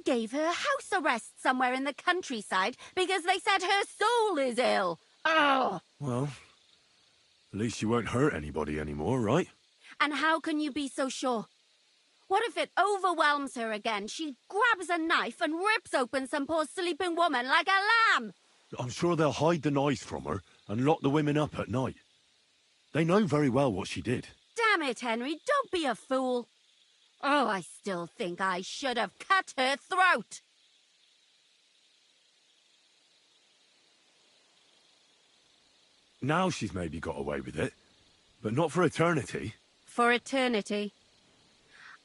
gave her house arrest somewhere in the countryside because they said her soul is ill. Oh! Well, at least you won't hurt anybody anymore, right? And how can you be so sure? What if it overwhelms her again? She grabs a knife and rips open some poor sleeping woman like a lamb. I'm sure they'll hide the knives from her and lock the women up at night. They know very well what she did. Damn it, Henry, don't be a fool. Oh, I still think I should have cut her throat. Now she's maybe got away with it, but not for eternity. For eternity.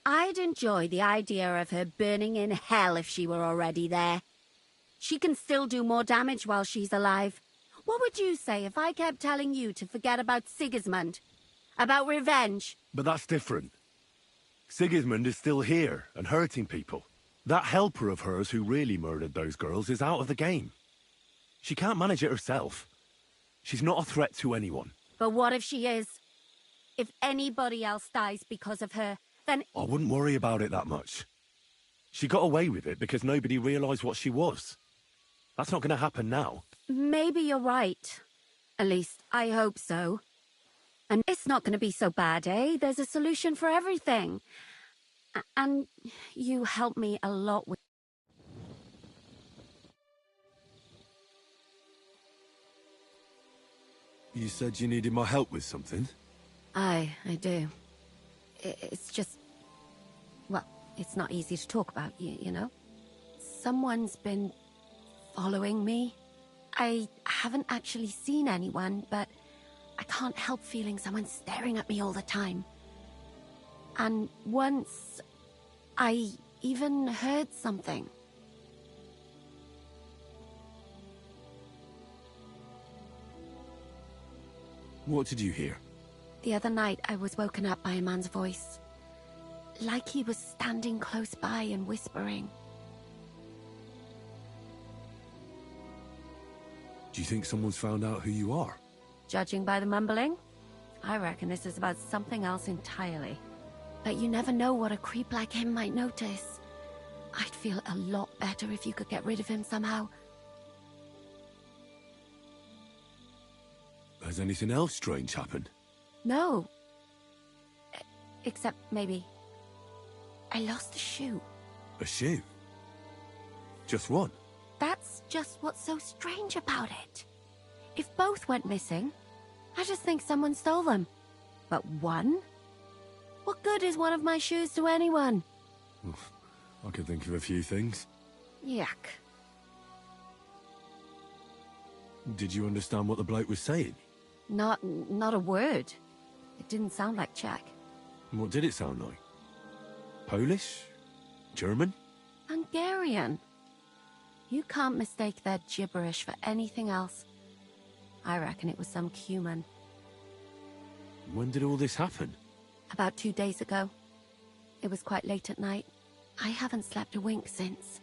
I'd enjoy the idea of her burning in hell if she were already there. She can still do more damage while she's alive. What would you say if I kept telling you to forget about Sigismund? About revenge? But that's different. Sigismund is still here and hurting people. That helper of hers who really murdered those girls is out of the game. She can't manage it herself. She's not a threat to anyone. But what if she is? If anybody else dies because of her, then... I wouldn't worry about it that much. She got away with it because nobody realized what she was. That's not going to happen now. Maybe you're right. At least, I hope so. And it's not going to be so bad, eh? There's a solution for everything. And you helped me a lot with... You said you needed my help with something? I do. It's just... Well, it's not easy to talk about, you know? Someone's been following me. I haven't actually seen anyone, but I can't help feeling someone staring at me all the time. And once, I even heard something. What did you hear? The other night, I was woken up by a man's voice. Like he was standing close by and whispering. Do you think someone's found out who you are? Judging by the mumbling, I reckon this is about something else entirely. But you never know what a creep like him might notice. I'd feel a lot better if you could get rid of him somehow. Has anything else strange happened? No. Except maybe... I lost a shoe. A shoe? Just one? That's just what's so strange about it. If both went missing, I just think someone stole them. But one? What good is one of my shoes to anyone? I could think of a few things. Yuck. Did you understand what the bloke was saying? Not a word. It didn't sound like Czech. What did it sound like? Polish? German? Hungarian. You can't mistake their gibberish for anything else. I reckon it was some Cuman. When did all this happen? About 2 days ago. It was quite late at night. I haven't slept a wink since.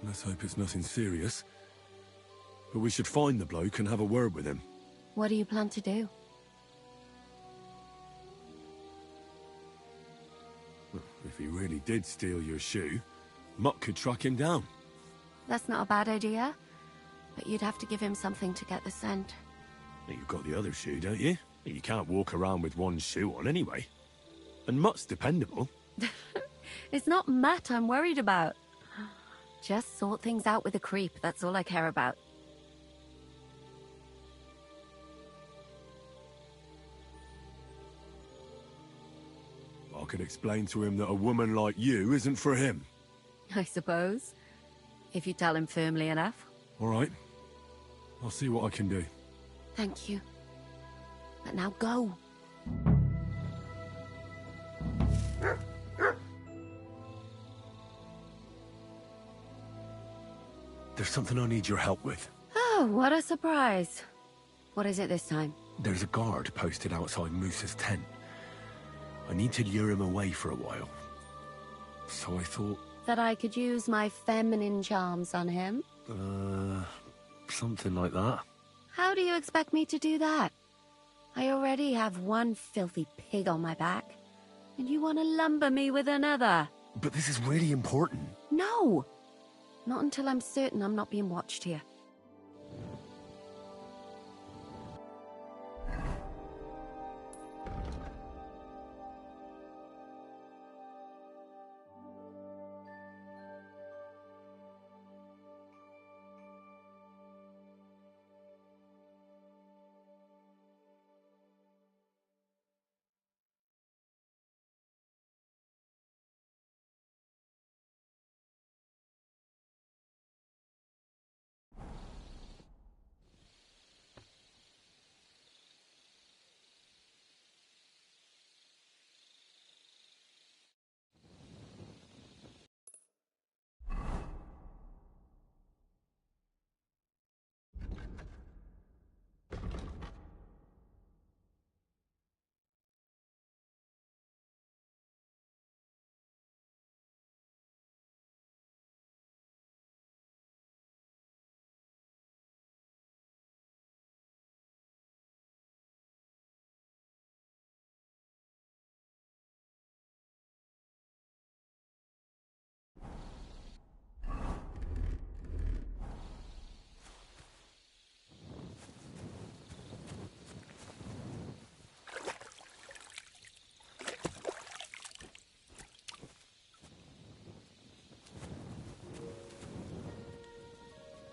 Let's hope it's nothing serious. But we should find the bloke and have a word with him. What do you plan to do? If he really did steal your shoe, Mutt could track him down. That's not a bad idea. But you'd have to give him something to get the scent. You've got the other shoe, don't you? You can't walk around with one shoe on anyway. And Mutt's dependable. It's not Matt I'm worried about. Just sort things out with a creep, that's all I care about. I could explain to him that a woman like you isn't for him. I suppose. If you tell him firmly enough. All right. I'll see what I can do. Thank you. But now go. There's something I need your help with. Oh, what a surprise. What is it this time? There's a guard posted outside Moose's tent. I need to lure him away for a while. So I thought... That I could use my feminine charms on him? Something like that. How do you expect me to do that? I already have one filthy pig on my back. And you want to lumber me with another? But this is really important. No! Not until I'm certain I'm not being watched here.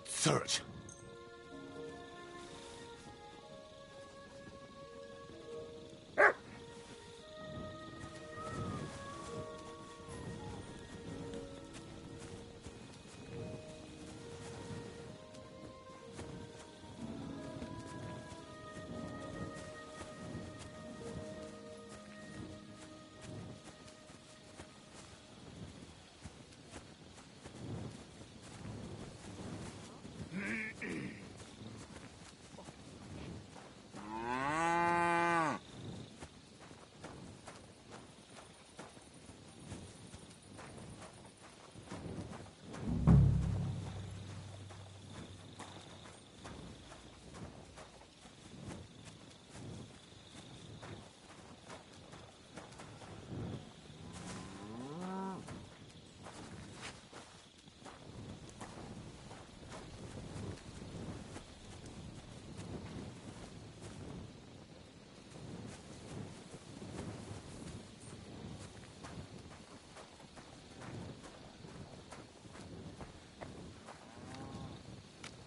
Search.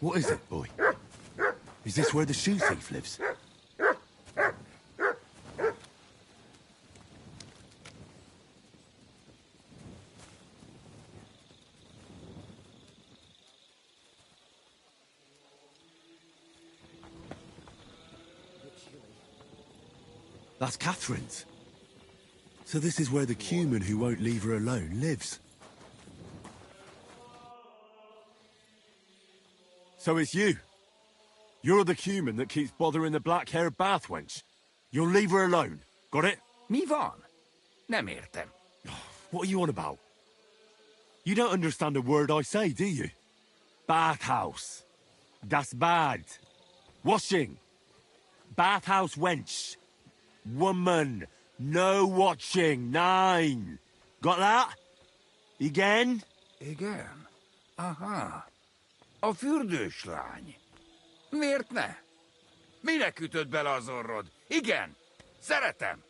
What is it, boy? Is this where the shoe thief lives? That's Catherine's. So this is where the Cuman who won't leave her alone lives. So it's you. You're the Cuman that keeps bothering the black-haired bath wench. You'll leave her alone. Got it? Mi van? Nem értem. What are you on about? You don't understand a word I say, do you? Bathhouse. Das Bad. Washing. Bathhouse wench. Woman. No watching. 9. Got that? Again? Igen? Aha. A fürdős lány. Miért ne? Minek ütött bele az orrod? Igen, szeretem.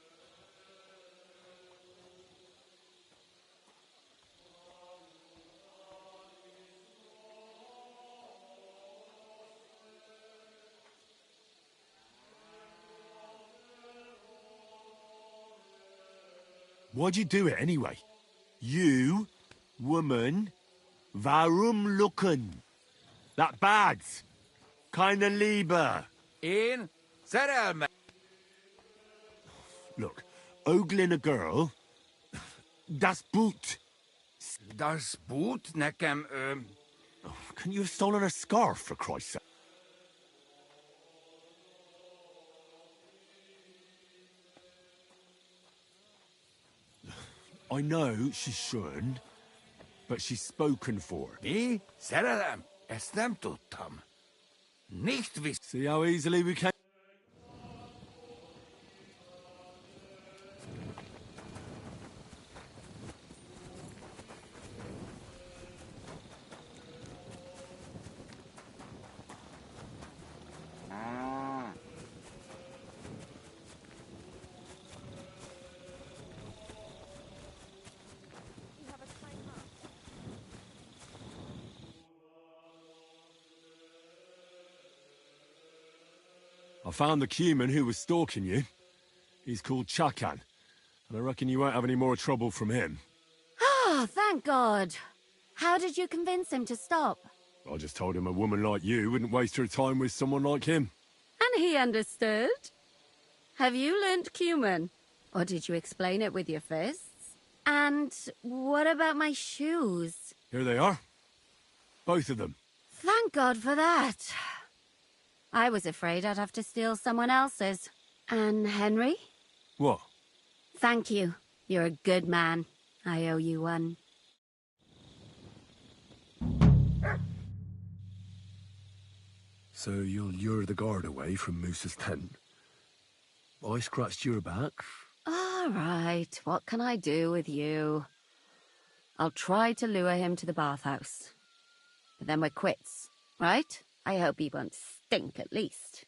Why'd you do it anyway? You, woman, warum lucken? That bad. Keine Liebe. Én szerelme. Look, ogling a girl, that's boot. Das Boot nekem, Couldn't you have stolen her scarf, for Christ's sake? I know she shouldn't, but she's spoken for. Mi? Szerelem? Ezt nem tudtam. Nicht wiss. See how easily we came? I found the Cuman who was stalking you. He's called Chakan, and I reckon you won't have any more trouble from him. Oh, thank God. How did you convince him to stop? I just told him a woman like you wouldn't waste her time with someone like him. And he understood? Have you learnt Cuman? Or did you explain it with your fists? And what about my shoes? Here they are. Both of them. Thank God for that. I was afraid I'd have to steal someone else's. And Henry? What? Thank you. You're a good man. I owe you one. So you'll lure the guard away from Moose's tent? I scratched your back. All right, what can I do with you? I'll try to lure him to the bathhouse. But then we're quits, right? I hope he won't stink at least.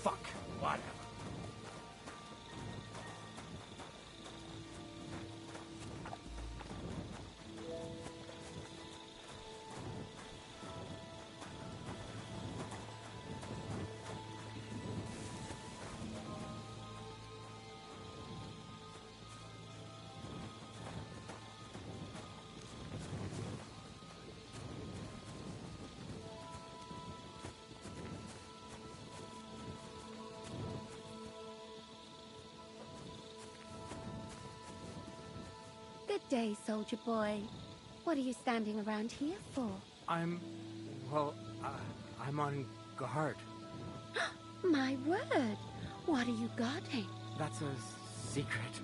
Fuck, whatever. Good day, soldier boy. What are you standing around here for? I'm on guard. My word! What are you guarding? That's a secret.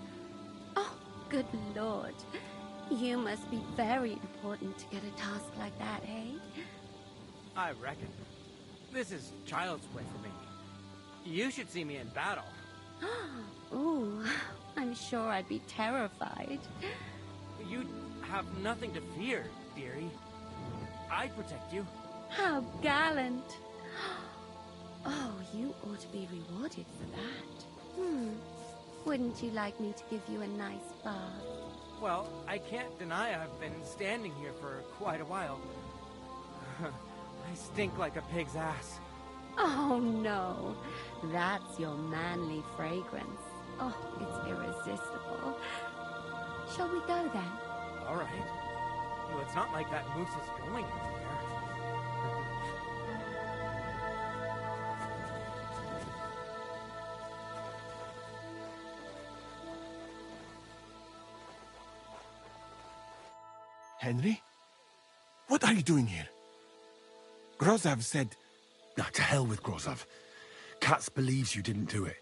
Oh, good lord. You must be very important to get a task like that, eh? I reckon. This is child's play for me. You should see me in battle. Ooh, I'm sure I'd be terrified. You'd have nothing to fear, dearie. I'd protect you. How gallant. Oh, you ought to be rewarded for that. Wouldn't you like me to give you a nice bath? Well, I can't deny I've been standing here for quite a while. I stink like a pig's ass. Oh, no. That's your manly fragrance. Oh, it's irresistible. Shall we go then? All right. Well, it's not like that moose is going anywhere. Henry? What are you doing here? Grozav said... Now, to hell with Grozov. Katz believes you didn't do it.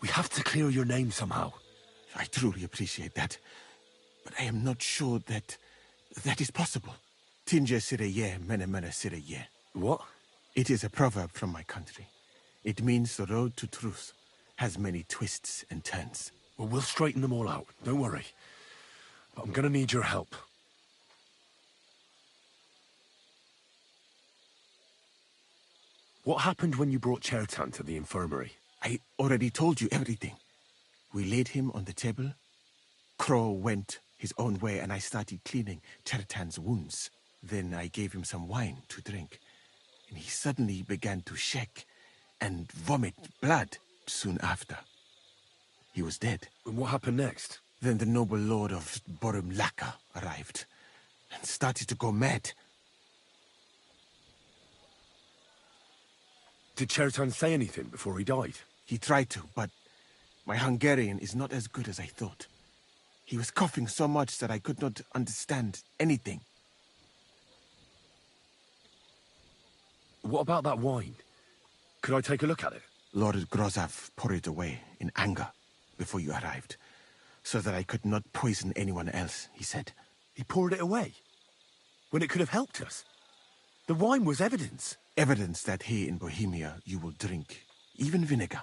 We have to clear your name somehow. I truly appreciate that. But I am not sure that is possible. Tinja sireye, mene mene sireye. What? It is a proverb from my country. It means the road to truth has many twists and turns. Well, we'll straighten them all out. Don't worry. But I'm gonna need your help. What happened when you brought Chertan to the infirmary? I already told you everything. We laid him on the table. Crow went his own way and I started cleaning Chertan's wounds. Then I gave him some wine to drink. And he suddenly began to shake and vomit blood soon after. He was dead. And what happened next? Then the noble lord of Borumlaka arrived and started to go mad. Did Chertan say anything before he died? He tried to, but my Hungarian is not as good as I thought. He was coughing so much that I could not understand anything. What about that wine? Could I take a look at it? Lord Grozav poured it away in anger before you arrived, so that I could not poison anyone else, he said. He poured it away? When it could have helped us? The wine was evidence. Evidence that here in Bohemia you will drink, even vinegar.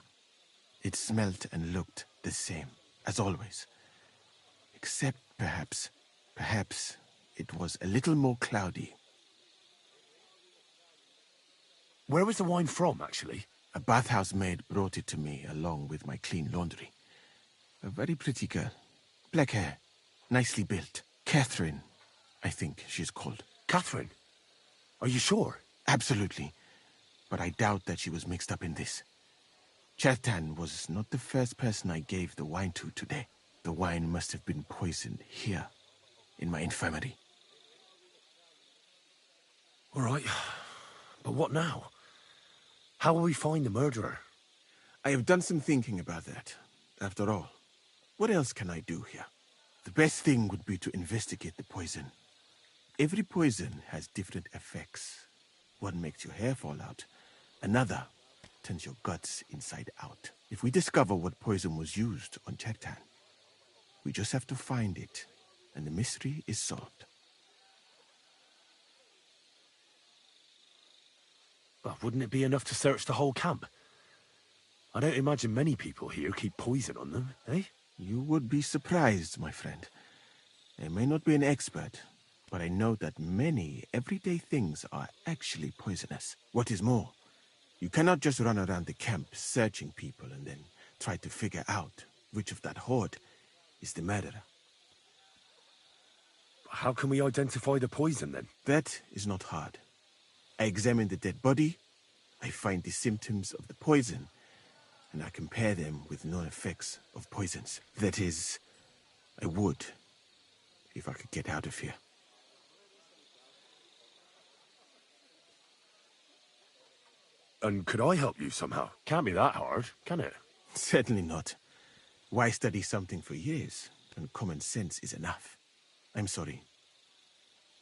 It smelt and looked the same, as always. Except perhaps it was a little more cloudy. Where was the wine from, actually? A bathhouse maid brought it to me along with my clean laundry. A very pretty girl. Black hair, nicely built. Catherine, I think she's called. Catherine? Are you sure? Absolutely. But I doubt that she was mixed up in this. Chertan was not the first person I gave the wine to today. The wine must have been poisoned here, in my infirmary. All right. But what now? How will we find the murderer? I have done some thinking about that. After all, what else can I do here? The best thing would be to investigate the poison. Every poison has different effects. One makes your hair fall out. Another turns your guts inside out. If we discover what poison was used on Chertan, we just have to find it, and the mystery is solved. Well, wouldn't it be enough to search the whole camp? I don't imagine many people here keep poison on them, eh? You would be surprised, my friend. I may not be an expert, but I know that many everyday things are actually poisonous. What is more, you cannot just run around the camp searching people and then try to figure out which of that horde is the murderer. How can we identify the poison, then? That is not hard. I examine the dead body, I find the symptoms of the poison, and I compare them with known effects of poisons. That is, I would, if I could get out of here. And could I help you somehow? Can't be that hard, can it? Certainly not. Why study something for years when common sense is enough? I'm sorry.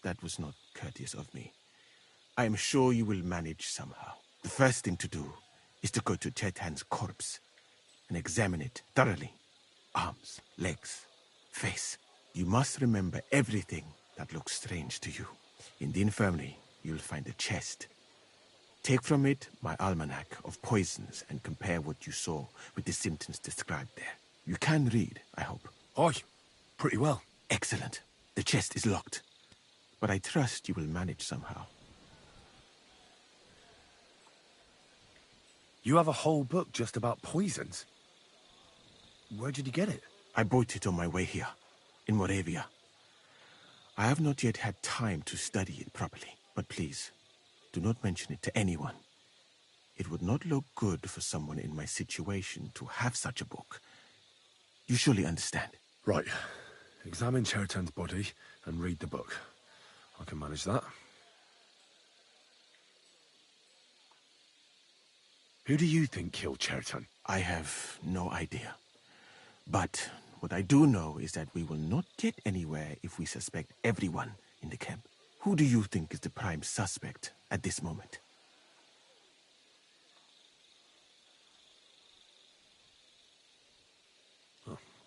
That was not courteous of me. I am sure you will manage somehow. The first thing to do is to go to Chertan's corpse and examine it thoroughly. Arms, legs, face. You must remember everything that looks strange to you. In the infirmary, you'll find a chest. Take from it my almanac of poisons and compare what you saw with the symptoms described there. You can read, I hope. Aye, pretty well. Excellent. The chest is locked, but I trust you will manage somehow. You have a whole book just about poisons? Where did you get it? I bought it on my way here, in Moravia. I have not yet had time to study it properly, but please, do not mention it to anyone. It would not look good for someone in my situation to have such a book. You surely understand. Right. Examine Chertan's body and read the book. I can manage that. Who do you think killed Chertan? I have no idea. But what I do know is that we will not get anywhere if we suspect everyone in the camp. Who do you think is the prime suspect at this moment?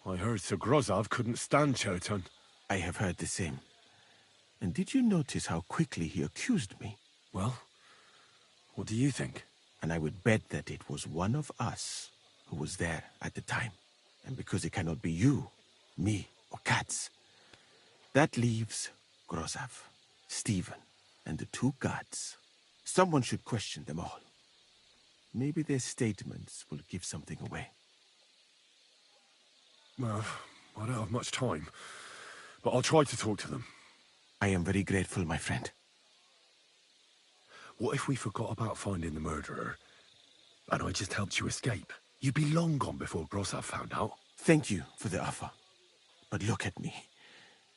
I heard Sir Grozov couldn't stand Cherton. I have heard the same. And did you notice how quickly he accused me? Well, what do you think? And I would bet that it was one of us who was there at the time. And because it cannot be you, me, or Katz, that leaves Grozov, Stephen, and the two guards. Someone should question them all. Maybe their statements will give something away. Well, I don't have much time, but I'll try to talk to them. I am very grateful, my friend. What if we forgot about finding the murderer, and I just helped you escape? You'd be long gone before Grozov found out. Thank you for the offer. But look at me.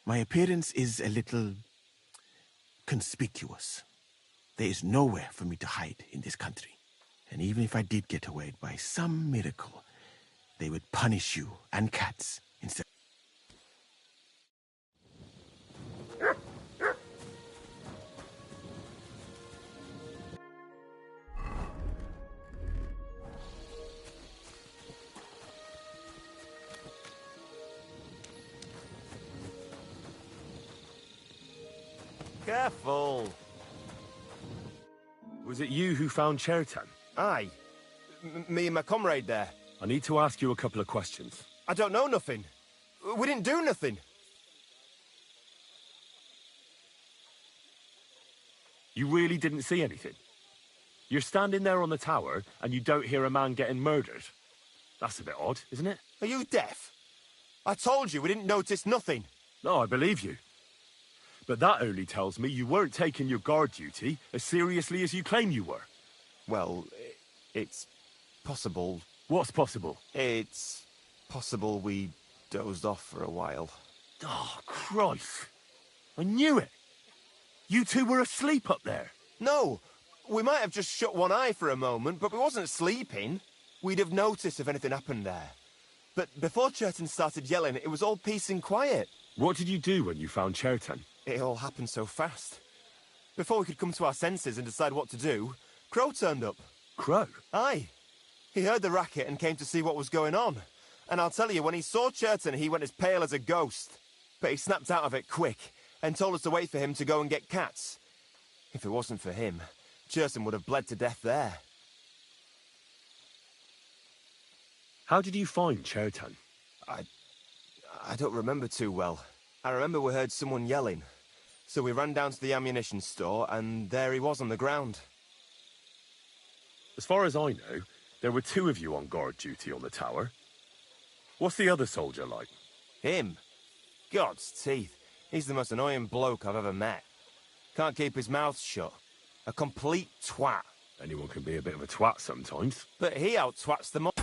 My appearance is a little conspicuous. There is nowhere for me to hide in this country. And even if I did get away by some miracle, they would punish you and Katz instead. Careful! Was it you who found Chertan? Aye. Me and my comrade there. I need to ask you a couple of questions. I don't know nothing. We didn't do nothing. You really didn't see anything? You're standing there on the tower, and you don't hear a man getting murdered? That's a bit odd, isn't it? Are you deaf? I told you we didn't notice nothing. No, I believe you. But that only tells me you weren't taking your guard duty as seriously as you claim you were. Well, it's possible. What's possible? It's possible we dozed off for a while. Oh, Christ. I knew it. You two were asleep up there. No, we might have just shut one eye for a moment, but we wasn't sleeping. We'd have noticed if anything happened there. But before Chertan started yelling, it was all peace and quiet. What did you do when you found Chertan? It all happened so fast. Before we could come to our senses and decide what to do, Crow turned up. Crow? Aye. He heard the racket and came to see what was going on. And I'll tell you, when he saw Chertan, he went as pale as a ghost. But he snapped out of it quick and told us to wait for him to go and get Katz. If it wasn't for him, Chertan would have bled to death there. How did you find Chertan? I don't remember too well. I remember we heard someone yelling. So we ran down to the ammunition store, and there he was on the ground. As far as I know, there were two of you on guard duty on the tower. What's the other soldier like? Him? God's teeth. He's the most annoying bloke I've ever met. Can't keep his mouth shut. A complete twat. Anyone can be a bit of a twat sometimes. But he out-twats them all.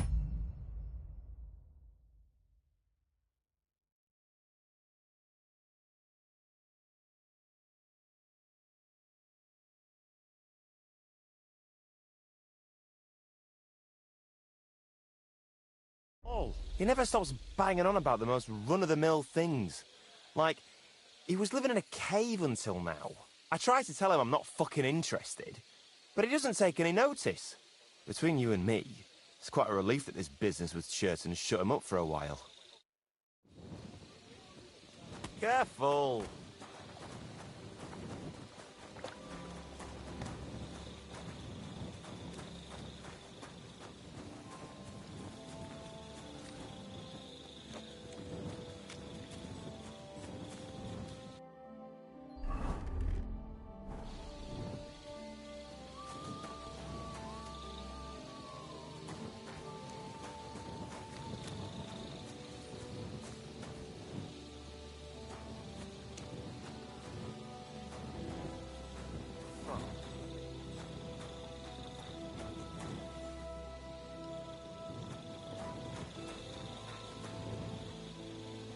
He never stops banging on about the most run-of-the-mill things. Like, he was living in a cave until now. I try to tell him I'm not fucking interested, but he doesn't take any notice. Between you and me, it's quite a relief that this business with Chertan shut him up for a while. Careful!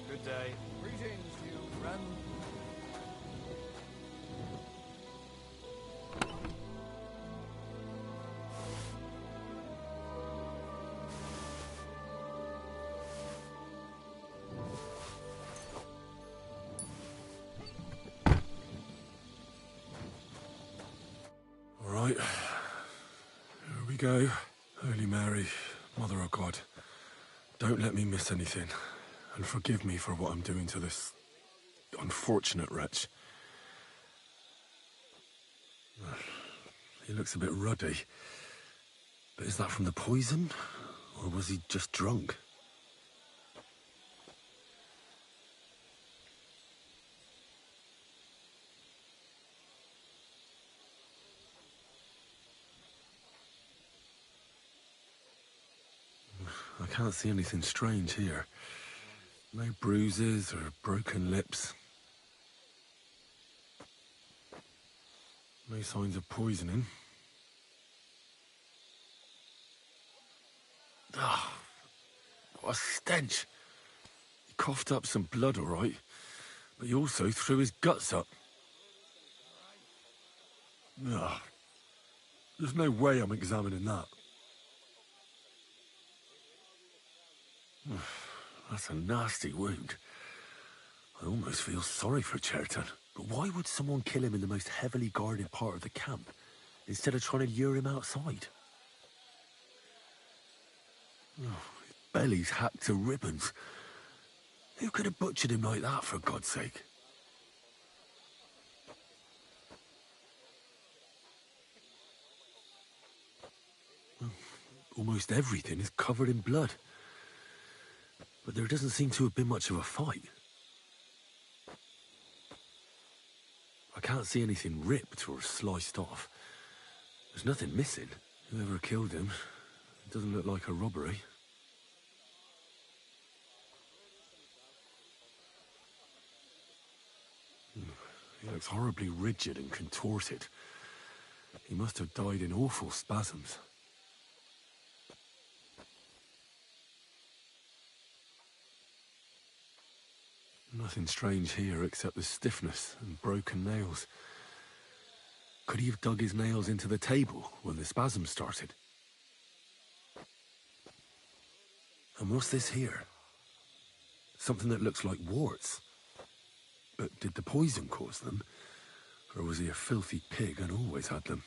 Good day. Greetings, you friend. go. Holy Mary, Mother of God, don't let me miss anything, and forgive me for what I'm doing to this unfortunate wretch. He looks a bit ruddy, but is that from the poison, or was he just drunk? I can't see anything strange here. No bruises or broken lips. No signs of poisoning. Ah, what a stench. He coughed up some blood, all right, but he also threw his guts up. Ah, there's no way I'm examining that. That's a nasty wound. I almost feel sorry for Cherton. But why would someone kill him in the most heavily guarded part of the camp, instead of trying to lure him outside? Oh, his belly's hacked to ribbons. Who could have butchered him like that, for God's sake? Almost everything is covered in blood. But there doesn't seem to have been much of a fight. I can't see anything ripped or sliced off. There's nothing missing. Whoever killed him, it doesn't look like a robbery. He looks horribly rigid and contorted. He must have died in awful spasms. Nothing strange here except the stiffness and broken nails. Could he have dug his nails into the table when the spasm started? And what's this here? Something that looks like warts. But did the poison cause them? Or was he a filthy pig and always had them?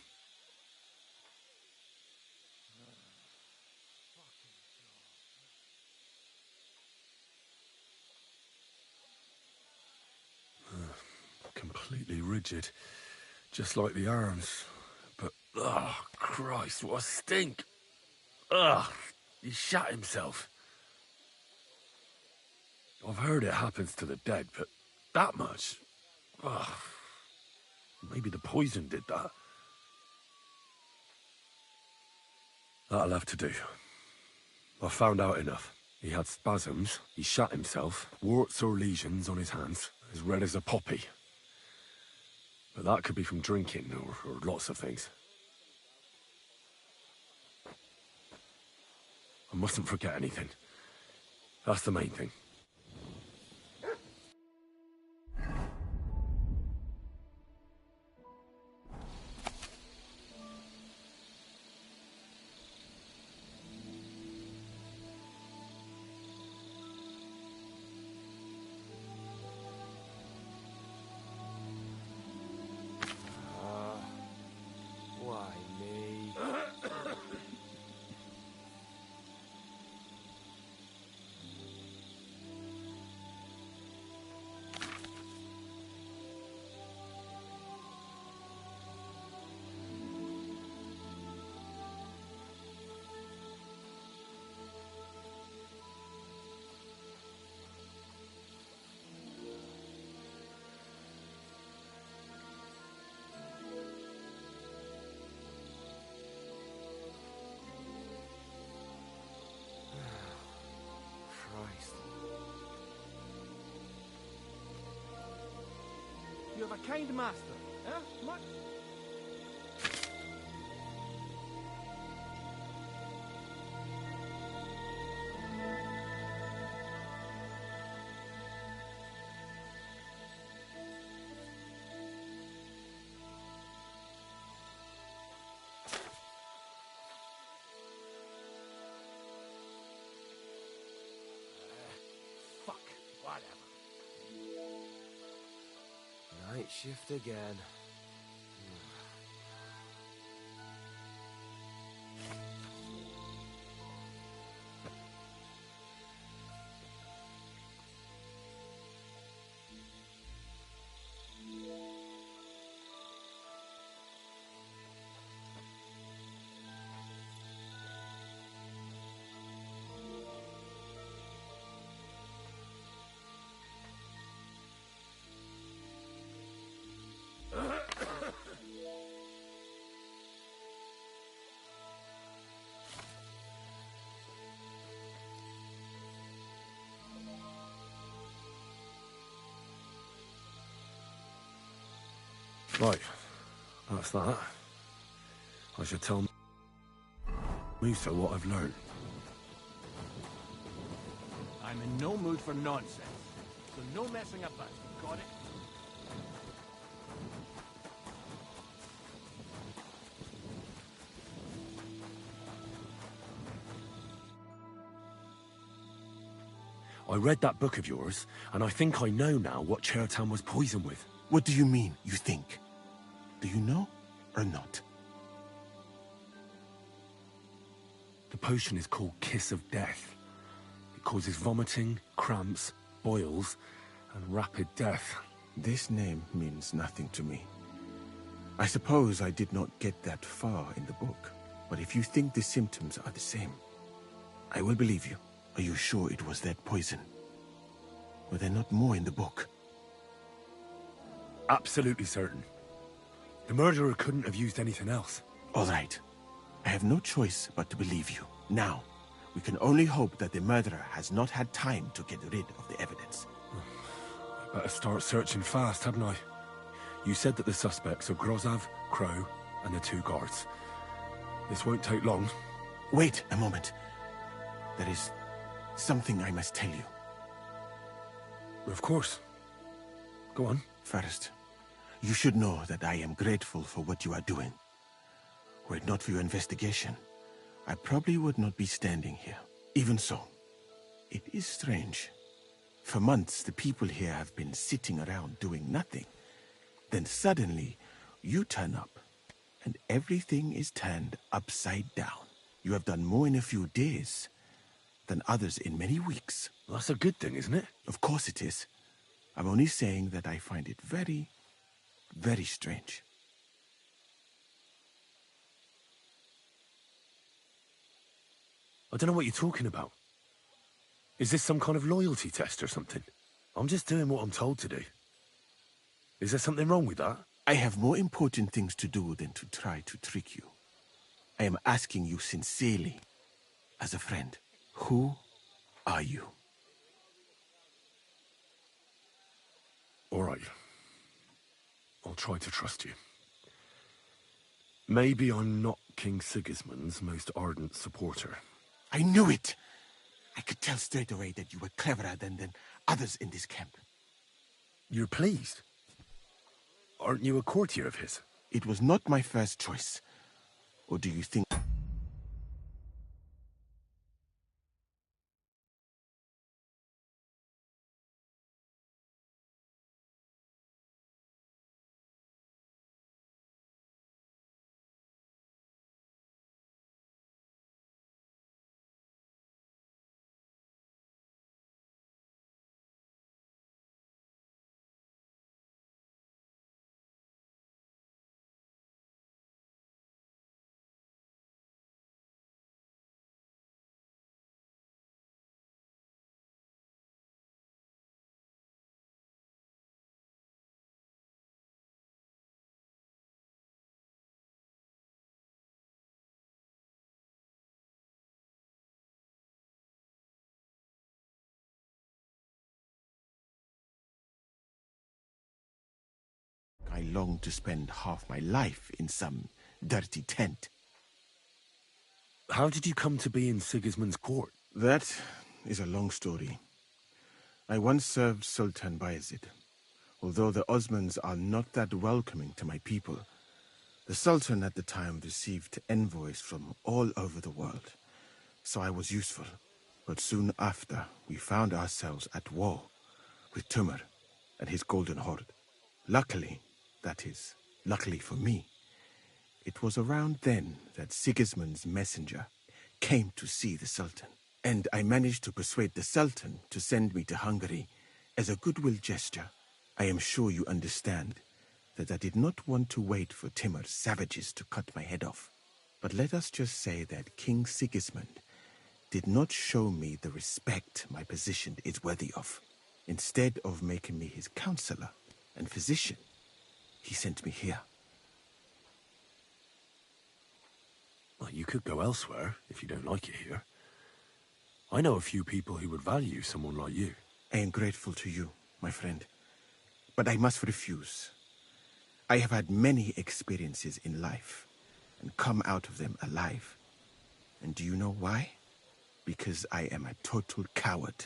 Completely rigid. Just like the arms. But, oh, Christ, what a stink! Ugh, he shat himself. I've heard it happens to the dead, but that much? Ugh. Maybe the poison did that. That'll have to do. I've found out enough. He had spasms, he shat himself, warts or lesions on his hands, as red as a poppy. But that could be from drinking, or lots of things. I mustn't forget anything. That's the main thing. Why me? Christ. You have a kind master, eh? Much. Fuck, whatever. Night shift again. Right. That's that. I should tell Musa what I've learned. I'm in no mood for nonsense. So no messing about. Got it? I read that book of yours, and I think I know now what Chertan was poisoned with. What do you mean, you think? Do you know or not? The potion is called Kiss of Death. It causes vomiting, cramps, boils, and rapid death. This name means nothing to me. I suppose I did not get that far in the book, but if you think the symptoms are the same, I will believe you. Are you sure it was that poison? Were there not more in the book? Absolutely certain. The murderer couldn't have used anything else. All right. I have no choice but to believe you. Now, we can only hope that the murderer has not had time to get rid of the evidence. I better start searching fast, hadn't I? You said that the suspects are Grozav, Crow, and the 2 guards. This won't take long. Wait a moment. There is something I must tell you. Of course. Go on. First, you should know that I am grateful for what you are doing. Were it not for your investigation, I probably would not be standing here. Even so, it is strange. For months, the people here have been sitting around doing nothing. Then suddenly, you turn up, and everything is turned upside down. You have done more in a few days than others in many weeks. Well, that's a good thing, isn't it? Of course it is. I'm only saying that I find it very, very strange. I don't know what you're talking about. Is this some kind of loyalty test or something? I'm just doing what I'm told to do. Is there something wrong with that? I have more important things to do than to try to trick you. I am asking you sincerely, as a friend. Who are you? All right. I'll try to trust you. Maybe I'm not King Sigismund's most ardent supporter. I knew it! I could tell straight away that you were cleverer than others in this camp. You're pleased? Aren't you a courtier of his? It was not my first choice. Or do you think... I long to spend half my life in some dirty tent. How did you come to be in Sigismund's court? That is a long story. I once served Sultan Bayezid. Although the Osmans are not that welcoming to my people, the Sultan at the time received envoys from all over the world, so I was useful. But soon after, we found ourselves at war with Timur and his Golden Horde. Luckily, that is, luckily for me, it was around then that Sigismund's messenger came to see the Sultan, and I managed to persuade the Sultan to send me to Hungary as a goodwill gesture. I am sure you understand that I did not want to wait for Timur's savages to cut my head off. But let us just say that King Sigismund did not show me the respect my position is worthy of. Instead of making me his counselor and physician, he sent me here. Well, you could go elsewhere if you don't like it here. I know a few people who would value someone like you. I am grateful to you, my friend. But I must refuse. I have had many experiences in life and come out of them alive. And do you know why? Because I am a total coward.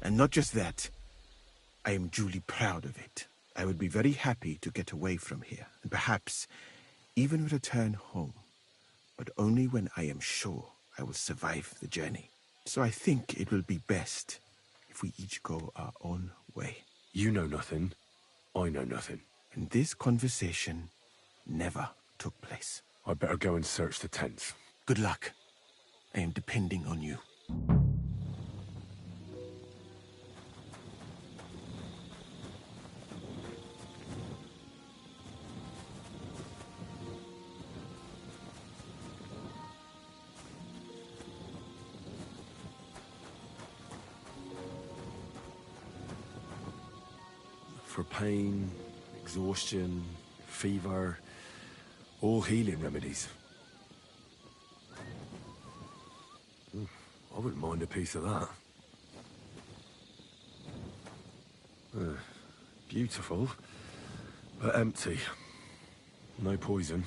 And not just that, I am duly proud of it. I would be very happy to get away from here, and perhaps even return home, but only when I am sure I will survive the journey. So I think it will be best if we each go our own way. You know nothing. I know nothing. And this conversation never took place. I better go and search the tents. Good luck. I am depending on you. For pain, exhaustion, fever, all healing remedies. I wouldn't mind a piece of that. Beautiful, but empty. No poison.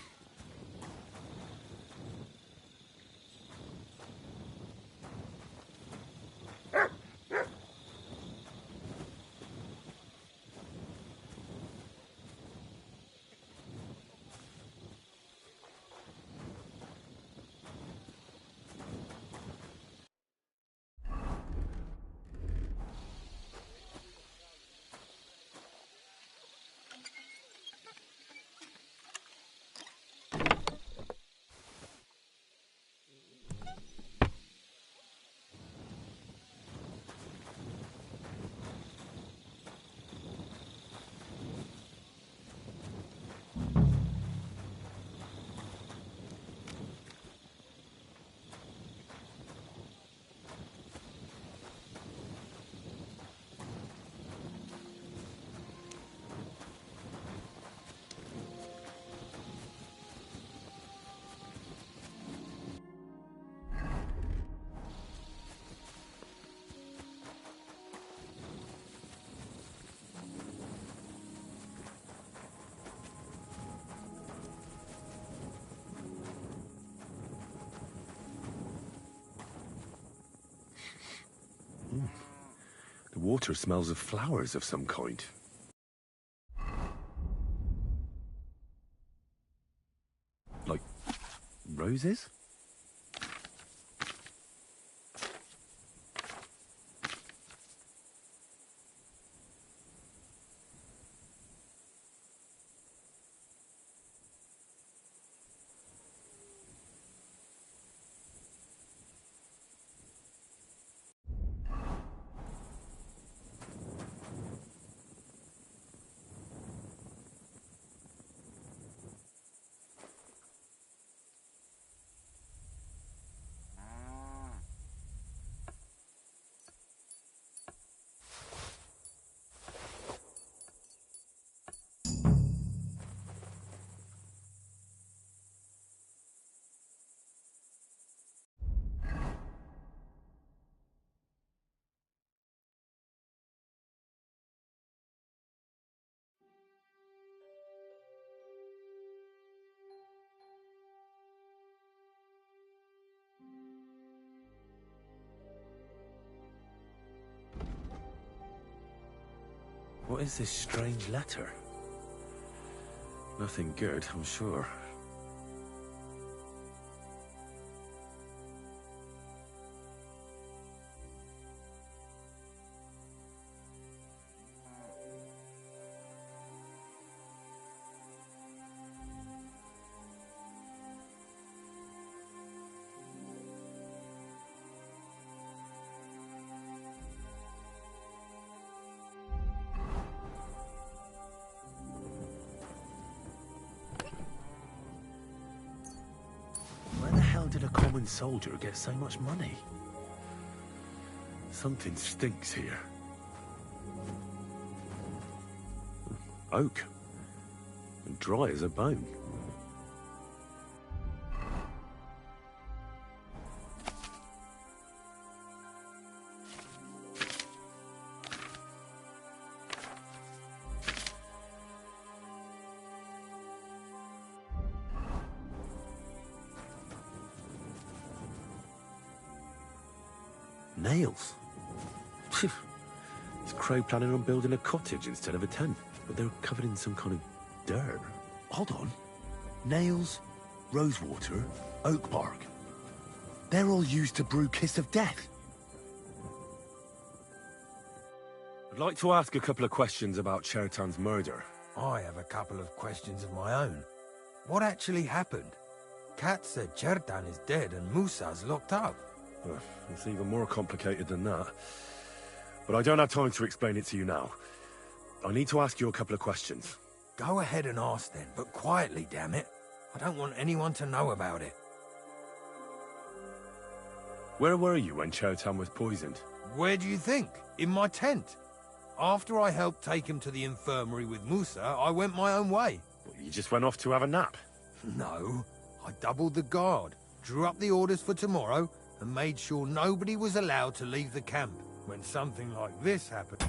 The water smells of flowers of some kind. Like roses? What is this strange letter? Nothing good, I'm sure. Where the hell did a common soldier get so much money? Something stinks here. Oak. And dry as a bone. Nails. Is Crow planning on building a cottage instead of a tent? But they're covered in some kind of dirt. Hold on. Nails, rosewater, oak bark. They're all used to brew Kiss of Death. I'd like to ask a couple of questions about Chertan's murder. I have a couple of questions of my own. What actually happened? Kat said Chertan is dead and Musa's locked up. It's even more complicated than that. But I don't have time to explain it to you now. I need to ask you a couple of questions. Go ahead and ask then, but quietly, damn it. I don't want anyone to know about it. Where were you when Chertan was poisoned? Where do you think? In my tent. After I helped take him to the infirmary with Musa, I went my own way. Well, you just went off to have a nap? No. I doubled the guard, drew up the orders for tomorrow, and made sure nobody was allowed to leave the camp when something like this happened.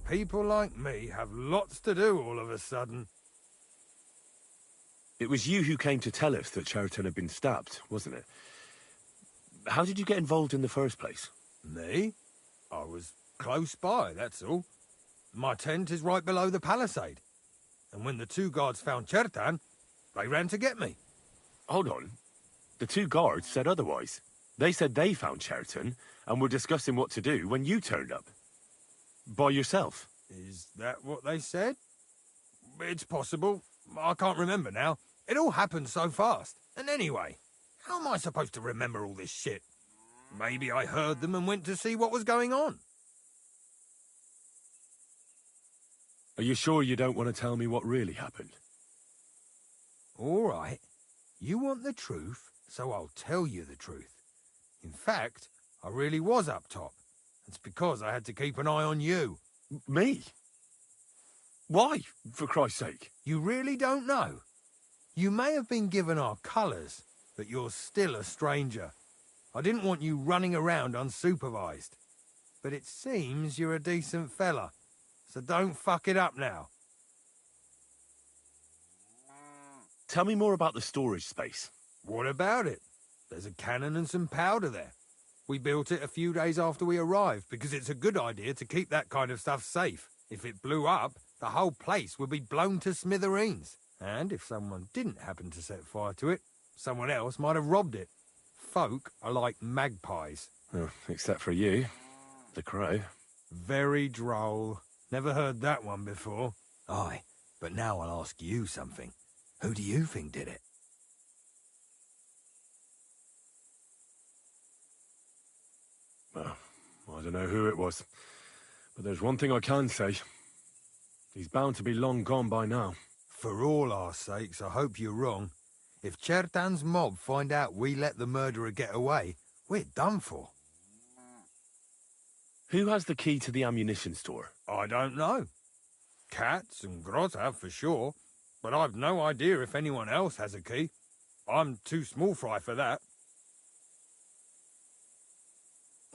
People like me have lots to do all of a sudden. It was you who came to tell us that Chertan had been stabbed, wasn't it? How did you get involved in the first place? Me? I was close by, that's all. My tent is right below the palisade. And when the two guards found Chertan, they ran to get me. Hold on. The two guards said otherwise. They said they found Chertan and were discussing what to do when you turned up. By yourself? Is that what they said? It's possible. I can't remember now. It all happened so fast. And anyway, how am I supposed to remember all this shit? Maybe I heard them and went to see what was going on. Are you sure you don't want to tell me what really happened? All right. You want the truth, so I'll tell you the truth. In fact, I really was up top. It's because I had to keep an eye on you. Me? Why, for Christ's sake? You really don't know? You may have been given our colours, but you're still a stranger. I didn't want you running around unsupervised. But it seems you're a decent fella, so don't fuck it up now. Tell me more about the storage space. What about it? There's a cannon and some powder there. We built it a few days after we arrived because it's a good idea to keep that kind of stuff safe. If it blew up, the whole place would be blown to smithereens. And if someone didn't happen to set fire to it, someone else might have robbed it. Folk are like magpies. Oh, except for you, the Crow. Very droll. Never heard that one before. Aye, but now I'll ask you something. Who do you think did it? Well, I don't know who it was. But there's one thing I can say. He's bound to be long gone by now. For all our sakes, I hope you're wrong. If Chertan's mob find out we let the murderer get away, we're done for. Who has the key to the ammunition store? I don't know. Katz and Groz have for sure, but I've no idea if anyone else has a key. I'm too small fry for that.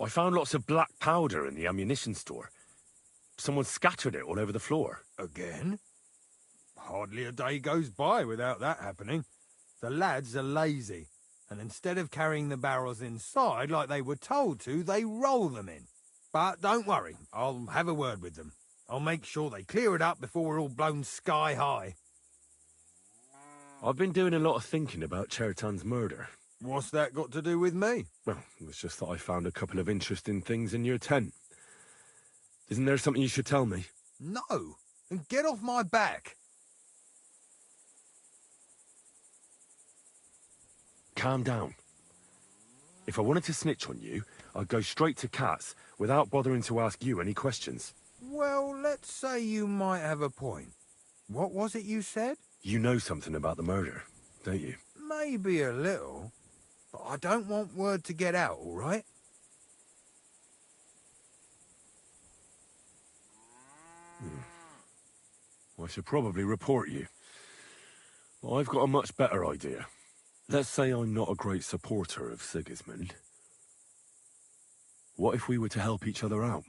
I found lots of black powder in the ammunition store. Someone scattered it all over the floor. Again? Hardly a day goes by without that happening. The lads are lazy, and instead of carrying the barrels inside like they were told to, they roll them in. But don't worry, I'll have a word with them. I'll make sure they clear it up before we're all blown sky high. I've been doing a lot of thinking about Chertan's murder. What's that got to do with me? Well, it's just that I found a couple of interesting things in your tent. Isn't there something you should tell me? No, and get off my back. Calm down. If I wanted to snitch on you, I'd go straight to Katz without bothering to ask you any questions. Well, let's say you might have a point. What was it you said? You know something about the murder, don't you? Maybe a little, but I don't want word to get out, all right? I should probably report you. I've got a much better idea. Let's say I'm not a great supporter of Sigismund. What if we were to help each other out?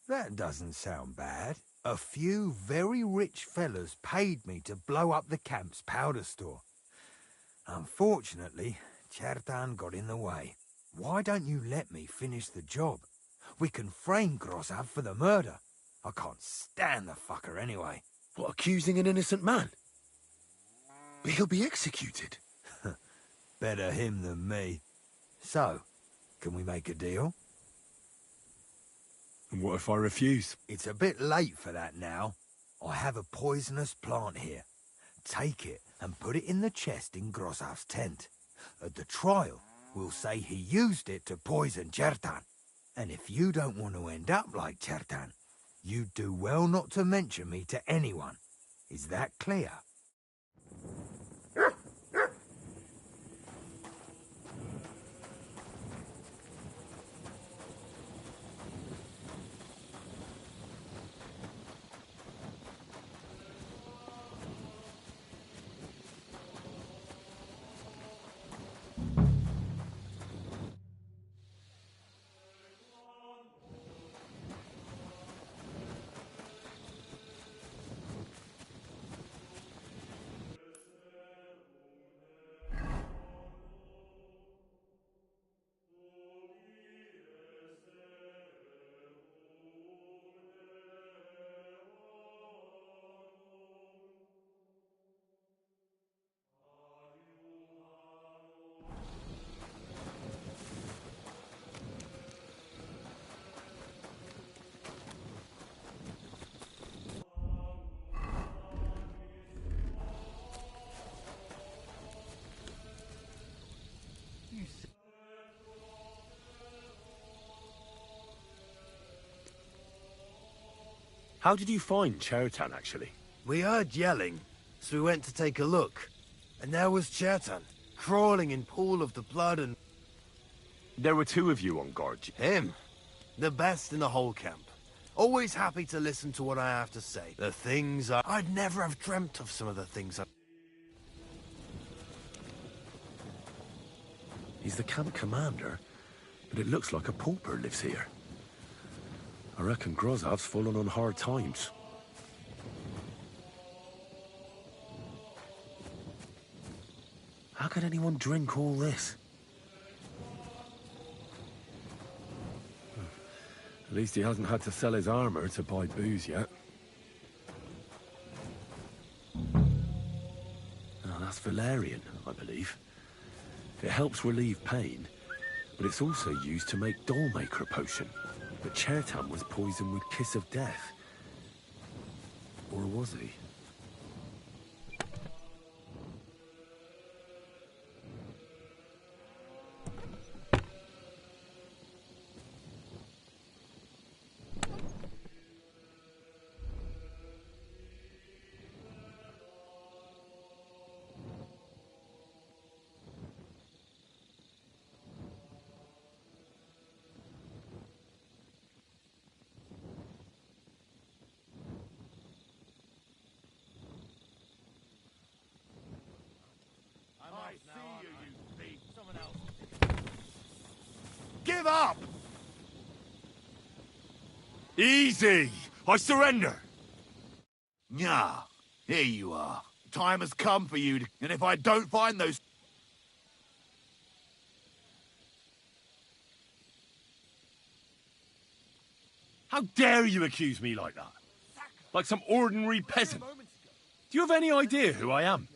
That doesn't sound bad. A few very rich fellas paid me to blow up the camp's powder store. Unfortunately, Chertan got in the way. Why don't you let me finish the job? We can frame Grozav for the murder. I can't stand the fucker anyway. What, accusing an innocent man? But he'll be executed. Better him than me. So, can we make a deal? And what if I refuse? It's a bit late for that now. I have a poisonous plant here. Take it and put it in the chest in Grozav's tent. At the trial, we'll say he used it to poison Chertan. And if you don't want to end up like Chertan, you do well not to mention me to anyone. Is that clear? How did you find Chertan, actually? We heard yelling, so we went to take a look. And there was Chertan, crawling in pool of the blood and... There were two of you on guard. Him. The best in the whole camp. Always happy to listen to what I have to say. The things I'd never have dreamt of some of the things He's the camp commander, but it looks like a pauper lives here. I reckon Grozav's fallen on hard times. How could anyone drink all this? At least he hasn't had to sell his armor to buy booze yet. Oh, that's valerian, I believe. It helps relieve pain, but it's also used to make Dollmaker potion. But Chertan was poisoned with Kiss of Death. Or was he? Give up! Easy! I surrender! Nah, here you are. Time has come for you, and if I don't find those... How dare you accuse me like that? Like some ordinary peasant. Do you have any idea who I am?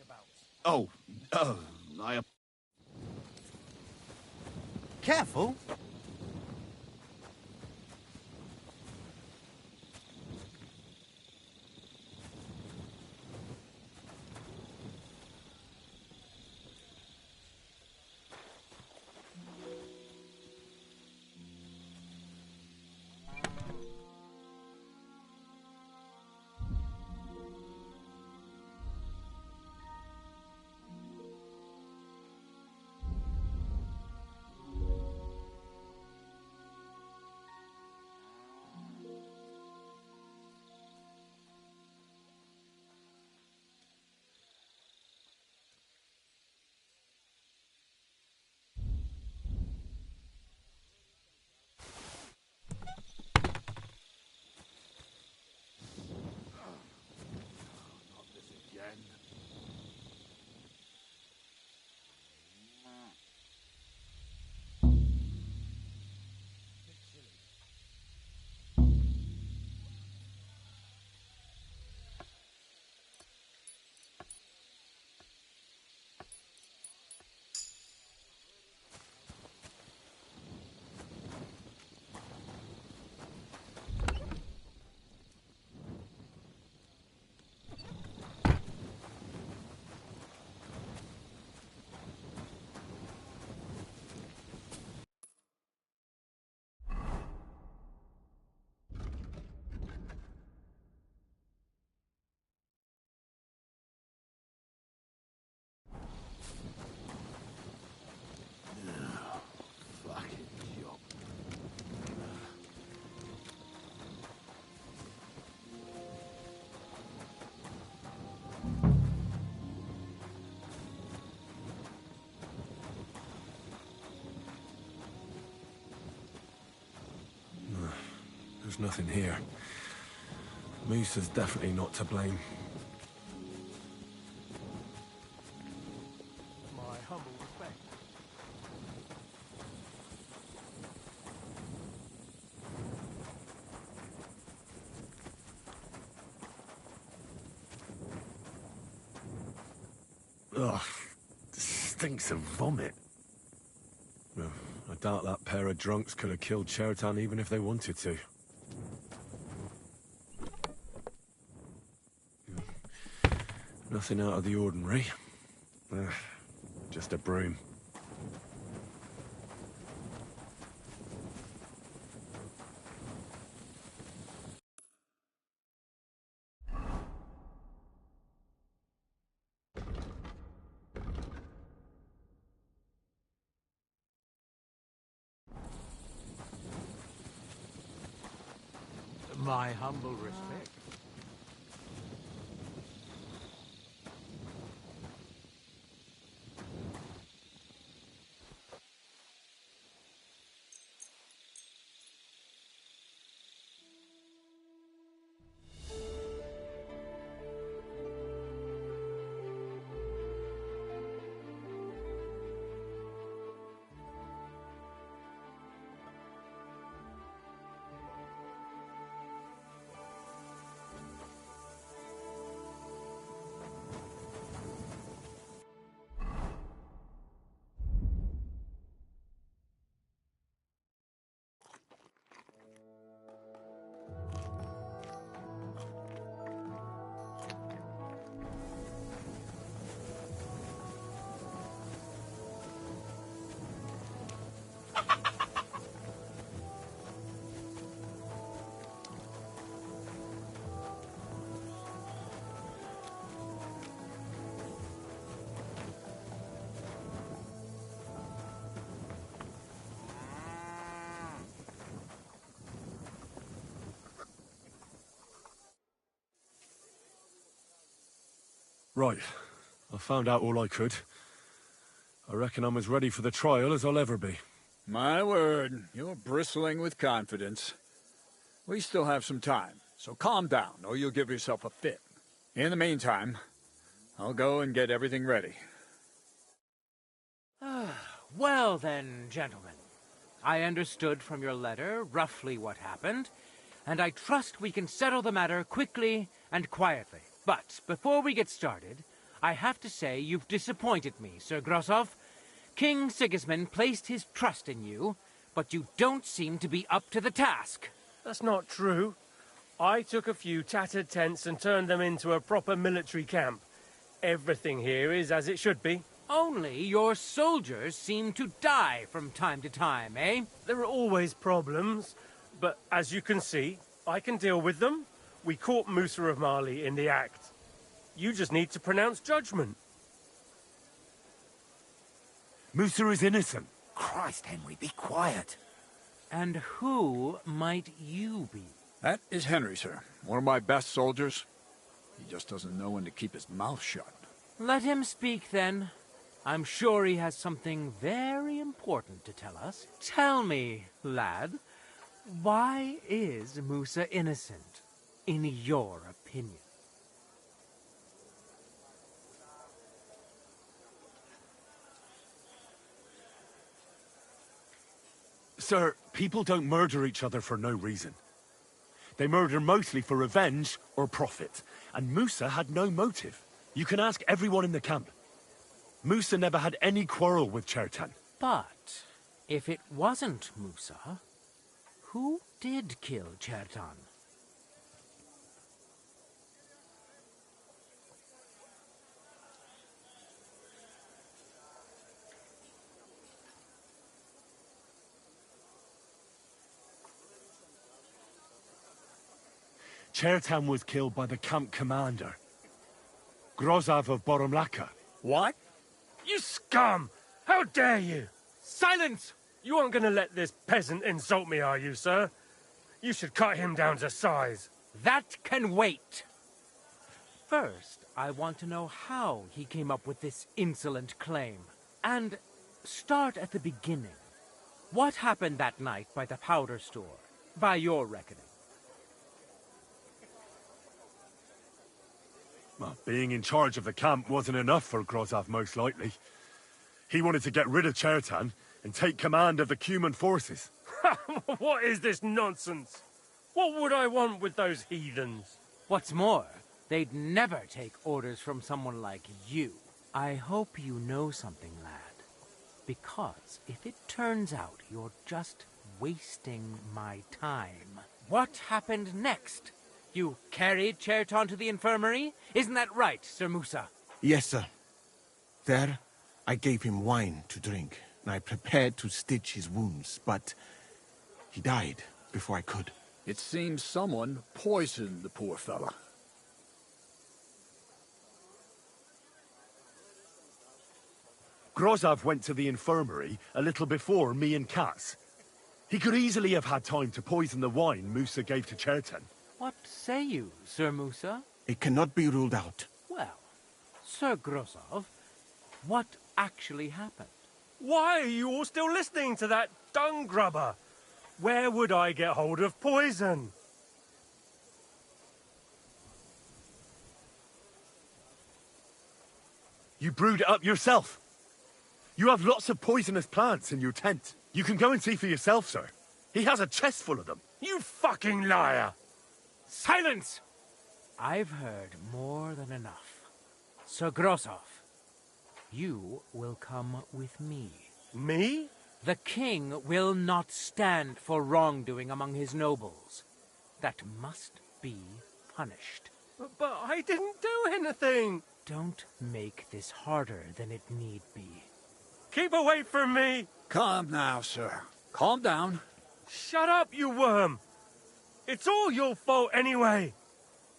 Oh, Careful. There's nothing here. Moosa's definitely not to blame. My humble respect. Ugh, stinks of vomit. Well, I doubt that pair of drunks could have killed Chertan even if they wanted to. Nothing out of the ordinary. Just a broom. My humble respect. Right. I found out all I could. I reckon I'm as ready for the trial as I'll ever be. My word, you're bristling with confidence. We still have some time, so calm down, or you'll give yourself a fit. In the meantime, I'll go and get everything ready. Well then, gentlemen. I understood from your letter roughly what happened, and I trust we can settle the matter quickly and quietly. But before we get started, I have to say you've disappointed me, Sir Grosov. King Sigismund placed his trust in you, but you don't seem to be up to the task. That's not true. I took a few tattered tents and turned them into a proper military camp. Everything here is as it should be. Only your soldiers seem to die from time to time, eh? There are always problems, but as you can see, I can deal with them. We caught Musa of Mali in the act. You just need to pronounce judgment. Musa is innocent. Christ, Henry, be quiet. And who might you be? That is Henry, sir. One of my best soldiers. He just doesn't know when to keep his mouth shut. Let him speak, then. I'm sure he has something very important to tell us. Tell me, lad, why is Musa innocent, in your opinion? Sir, people don't murder each other for no reason. They murder mostly for revenge or profit. And Musa had no motive. You can ask everyone in the camp. Musa never had any quarrel with Chertan. But if it wasn't Musa, who did kill Chertan? Chertan was killed by the camp commander, Grozov of Boromlaka. What? You scum! How dare you! Silence! You aren't going to let this peasant insult me, are you, sir? You should cut him down to size. That can wait. First, I want to know how he came up with this insolent claim. And start at the beginning. What happened that night by the powder store, by your reckoning? Well, being in charge of the camp wasn't enough for Grozov, most likely. He wanted to get rid of Chertan and take command of the Cuman forces. What is this nonsense? What would I want with those heathens? What's more, they'd never take orders from someone like you. I hope you know something, lad. Because if it turns out you're just wasting my time... What happened next? You carried Chertan to the infirmary? Isn't that right, Sir Musa? Yes, sir. There, I gave him wine to drink, and I prepared to stitch his wounds, but he died before I could. It seems someone poisoned the poor fella. Grozov went to the infirmary a little before me and Katz. He could easily have had time to poison the wine Musa gave to Chertan. What say you, Sir Musa? It cannot be ruled out. Well, Sir Grozov, what actually happened? Why are you all still listening to that dung grubber? Where would I get hold of poison? You brewed it up yourself. You have lots of poisonous plants in your tent. You can go and see for yourself, sir. He has a chest full of them. You fucking liar! Silence! I've heard more than enough. Sir Grozov, you will come with me. Me? The king will not stand for wrongdoing among his nobles. That must be punished. But I didn't do anything! Don't make this harder than it need be. Keep away from me! Calm now, sir. Calm down. Shut up, you worm! It's all your fault anyway!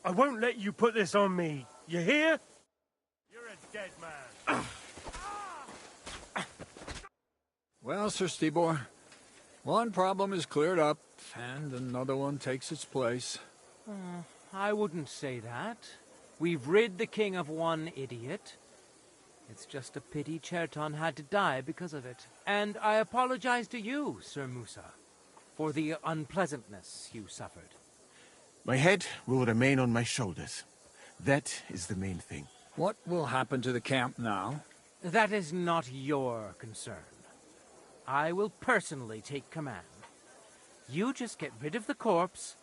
I won't let you put this on me. You hear? You're a dead man. Well, Sir Stibor, one problem is cleared up, and another one takes its place. I wouldn't say that. We've rid the king of one idiot. It's just a pity Chertan had to die because of it. And I apologize to you, Sir Musa, for the unpleasantness you suffered. My head will remain on my shoulders. That is the main thing. What will happen to the camp now? That is not your concern. I will personally take command. You just get rid of the corpse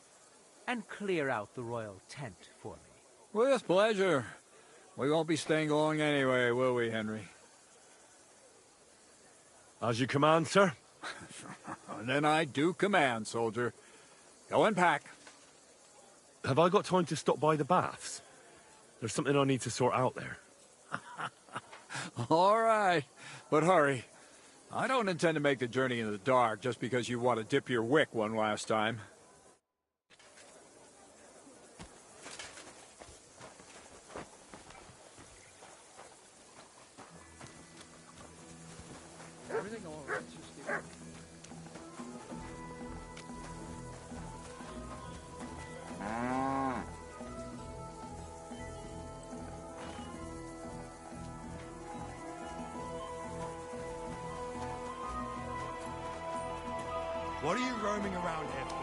and clear out the royal tent for me. With pleasure. We won't be staying long anyway, will we, Henry? As you command, sir. Then I do command, soldier. Go and pack. Have I got time to stop by the baths? There's something I need to sort out there. All right, but hurry. I don't intend to make the journey in the dark just because you want to dip your wick one last time. Everything all right, Sir Stephen? What are you roaming around here for?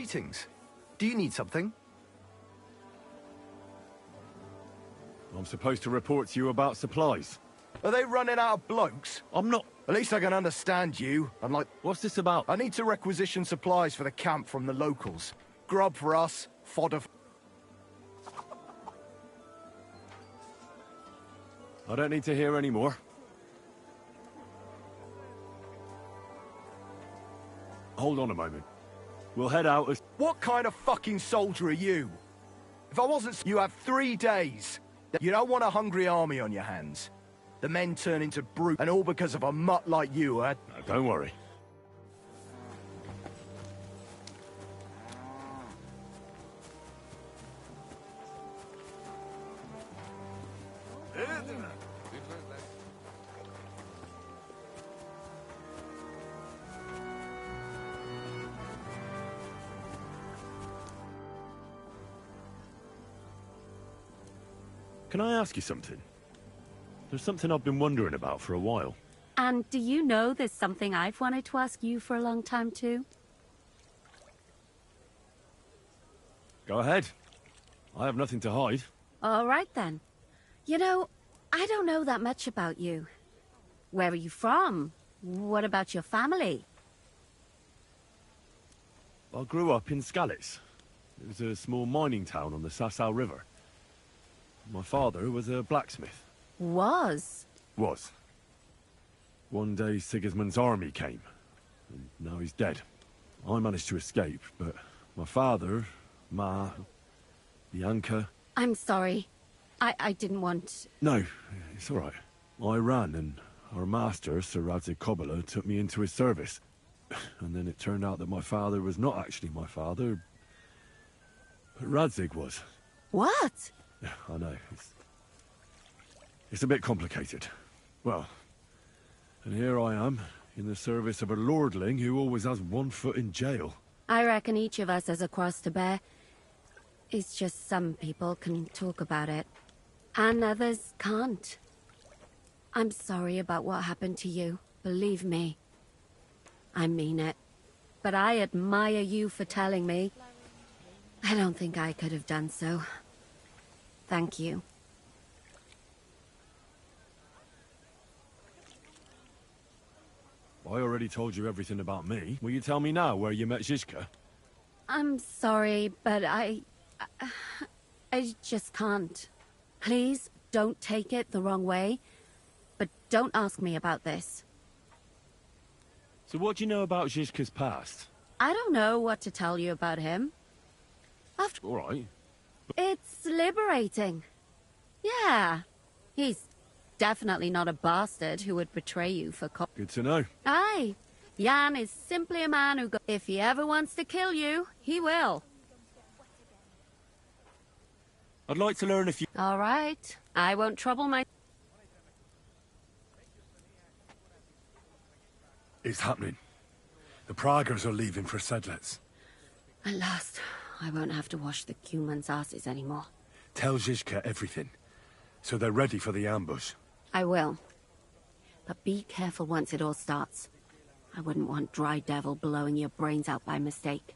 Greetings. Do you need something? I'm supposed to report to you about supplies. Are they running out of blokes? I'm not... At least I can understand you. Unlike... What's this about? I need to requisition supplies for the camp from the locals. Grub for us, fodder... I don't need to hear any more. Hold on a moment. We'll head out as... What kind of fucking soldier are you? If I wasn't... You have 3 days. You don't want a hungry army on your hands. The men turn into brute, and all because of a mutt like you, eh? No, don't worry. Can I ask you something? There's something I've been wondering about for a while. And do you know there's something I've wanted to ask you for a long time too? Go ahead. I have nothing to hide. All right then. You know, I don't know that much about you. Where are you from? What about your family? I grew up in Skalitz. It was a small mining town on the Sasau River. My father was a blacksmith. Was? Was. One day Sigismund's army came, and now he's dead. I managed to escape, but my father, Ma, Bianca... I'm sorry. I didn't want... No, it's all right. I ran, and our master, Sir Radzig Kobyla, took me into his service. And then it turned out that my father was not actually my father, but Radzig was. What? Yeah, I know. It's a bit complicated. Well, and here I am, in the service of a lordling who always has one foot in jail. I reckon each of us has a cross to bear. It's just some people can talk about it, and others can't. I'm sorry about what happened to you, believe me. I mean it. But I admire you for telling me. I don't think I could have done so. Thank you. I already told you everything about me. Will you tell me now where you met Zizka? I'm sorry, but I just can't. Please, don't take it the wrong way. But don't ask me about this. So what do you know about Zizka's past? I don't know what to tell you about him. All right. It's liberating. Yeah. He's definitely not a bastard who would betray you for Good to know. Aye. Jan is simply a man who if he ever wants to kill you, he will. I'd like to learn if you... All right. I won't trouble my... It's happening. The Praggers are leaving for Sedlitz. At last, I won't have to wash the Cumans' asses anymore. Tell Zizka everything, so they're ready for the ambush. I will. But be careful once it all starts. I wouldn't want Dry Devil blowing your brains out by mistake.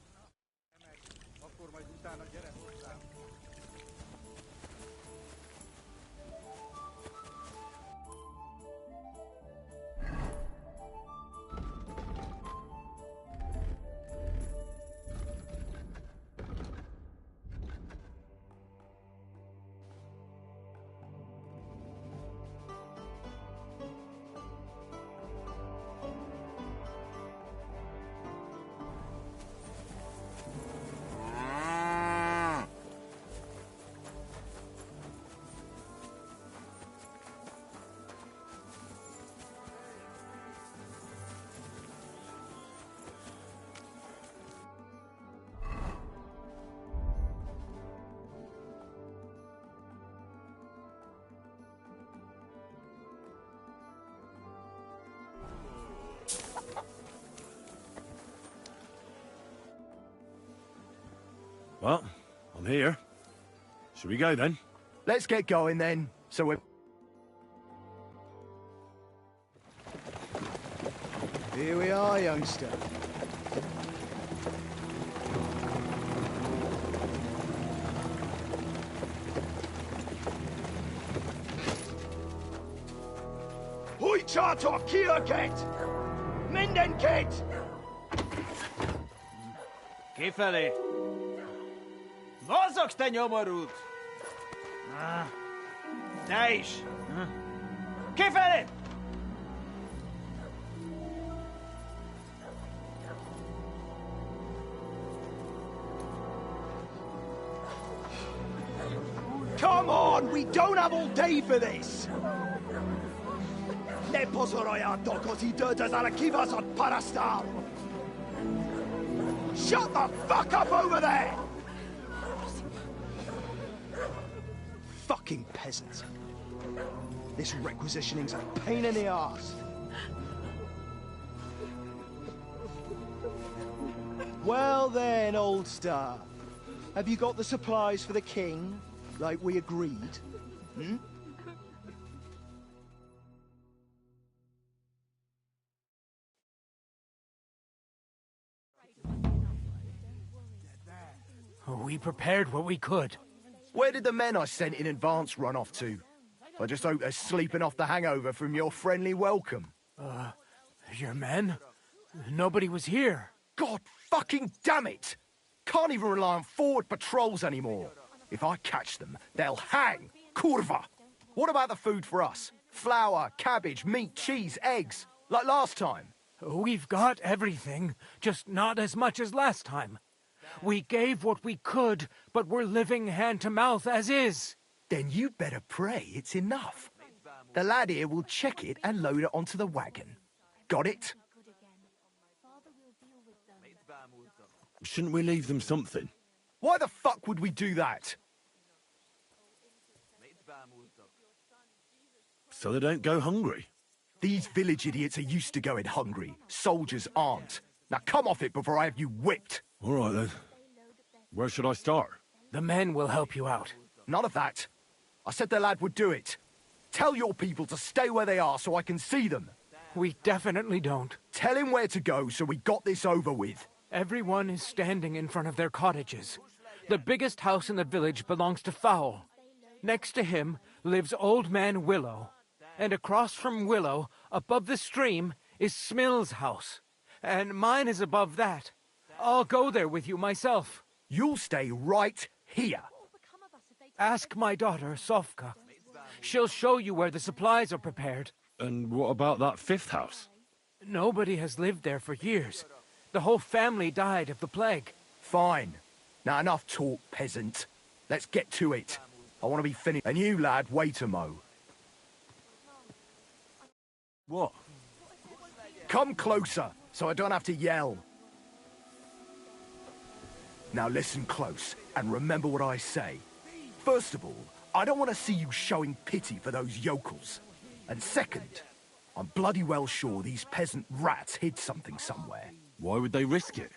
Well, I'm here. Should we go then? Let's get going then, so we're... Here we are, youngster. Charter Kierket! Mindenkit! Kifelé! Mozogsz, te nyomorult! Te is! Kifelé! Come on, we don't have all day for this! Ne pozoroiato così dödas alla kivas on parastal! Shut the fuck up over there! Fucking peasants. This requisitioning's a pain in the arse. Well then, old star. Have you got the supplies for the king, like we agreed? Hmm? We prepared what we could. Where did the men I sent in advance run off to? I just hope they're sleeping off the hangover from your friendly welcome. Your men? Nobody was here. God fucking damn it! Can't even rely on forward patrols anymore. If I catch them, they'll hang. Kurva! What about the food for us? Flour, cabbage, meat, cheese, eggs. Like last time. We've got everything, just not as much as last time. We gave what we could, but we're living hand to mouth as is. Then you better pray it's enough. The lad here will check it and load it onto the wagon. Got it? Shouldn't we leave them something? Why the fuck would we do that? So they don't go hungry. These village idiots are used to going hungry. Soldiers aren't. Now come off it before I have you whipped. All right, then. Where should I start? The men will help you out. None of that. I said the lad would do it. Tell your people to stay where they are so I can see them. We definitely don't. Tell him where to go so we got this over with. Everyone is standing in front of their cottages. The biggest house in the village belongs to Fowl. Next to him lives Old Man Willow. And across from Willow, above the stream, is Smill's house. And mine is above that. I'll go there with you myself. You'll stay right here. Ask my daughter, Sofka. She'll show you where the supplies are prepared. And what about that fifth house? Nobody has lived there for years. The whole family died of the plague. Fine. Now enough talk, peasant. Let's get to it. I want to be finished. And you, lad, wait a mo. What? Come closer, so I don't have to yell. Now listen close, and remember what I say. First of all, I don't want to see you showing pity for those yokels. And second, I'm bloody well sure these peasant rats hid something somewhere. Why would they risk it?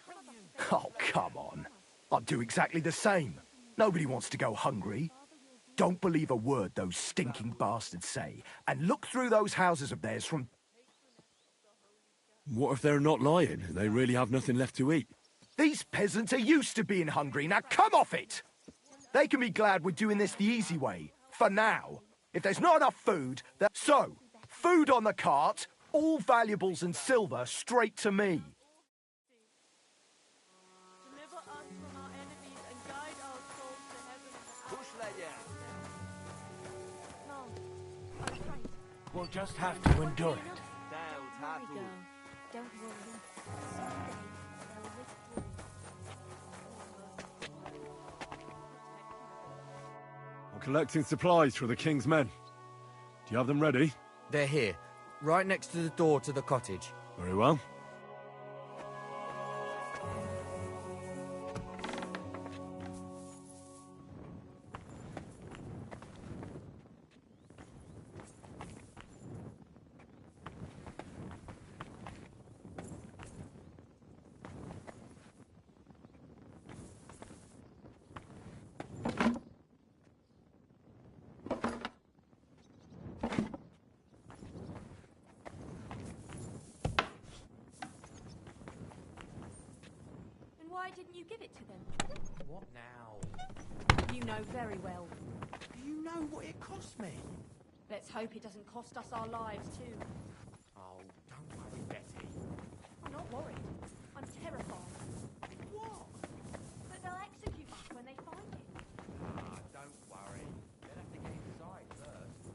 Oh, come on. I'd do exactly the same. Nobody wants to go hungry. Don't believe a word those stinking bastards say, and look through those houses of theirs from... What if they're not lying and they really have nothing left to eat? These peasants are used to being hungry, now come off it! They can be glad we're doing this the easy way, for now. If there's not enough food, then... So, food on the cart, all valuables and silver straight to me. Deliver us from our enemies and guide our souls to heaven. No, I'm afraid. We'll just have to endure it. Here we go. Don't worry. Someday they'll withdraw. I'm collecting supplies for the king's men. Do you have them ready? They're here, right next to the door to the cottage. Very well. Why didn't you give it to them? What now? You know very well. Do you know what it cost me? Let's hope it doesn't cost us our lives, too. worried. I'm terrified. What? That they'll execute us when they find it. Ah, don't worry. They'll have to get inside first.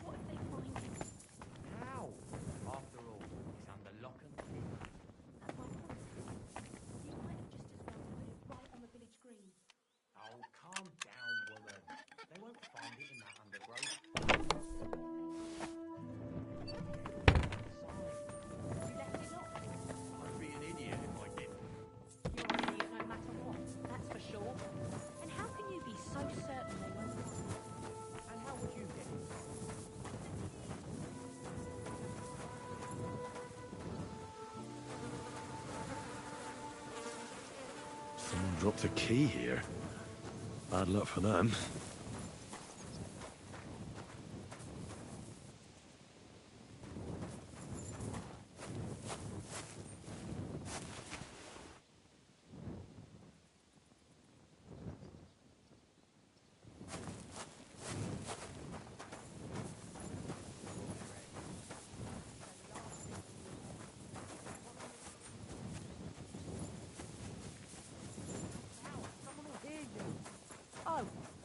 What if they find it? How? After all, it's under lock and key. That's my point. You might have just as well put it right on the village green. Oh, calm down, woman. They won't find it in that undergrowth. You left it locked. I'd be an idiot if I didn't. You're an idiot no matter what, that's for sure. And how can you be so certain they won't find it? And how would you get inside? Someone dropped a key here. Bad luck for them.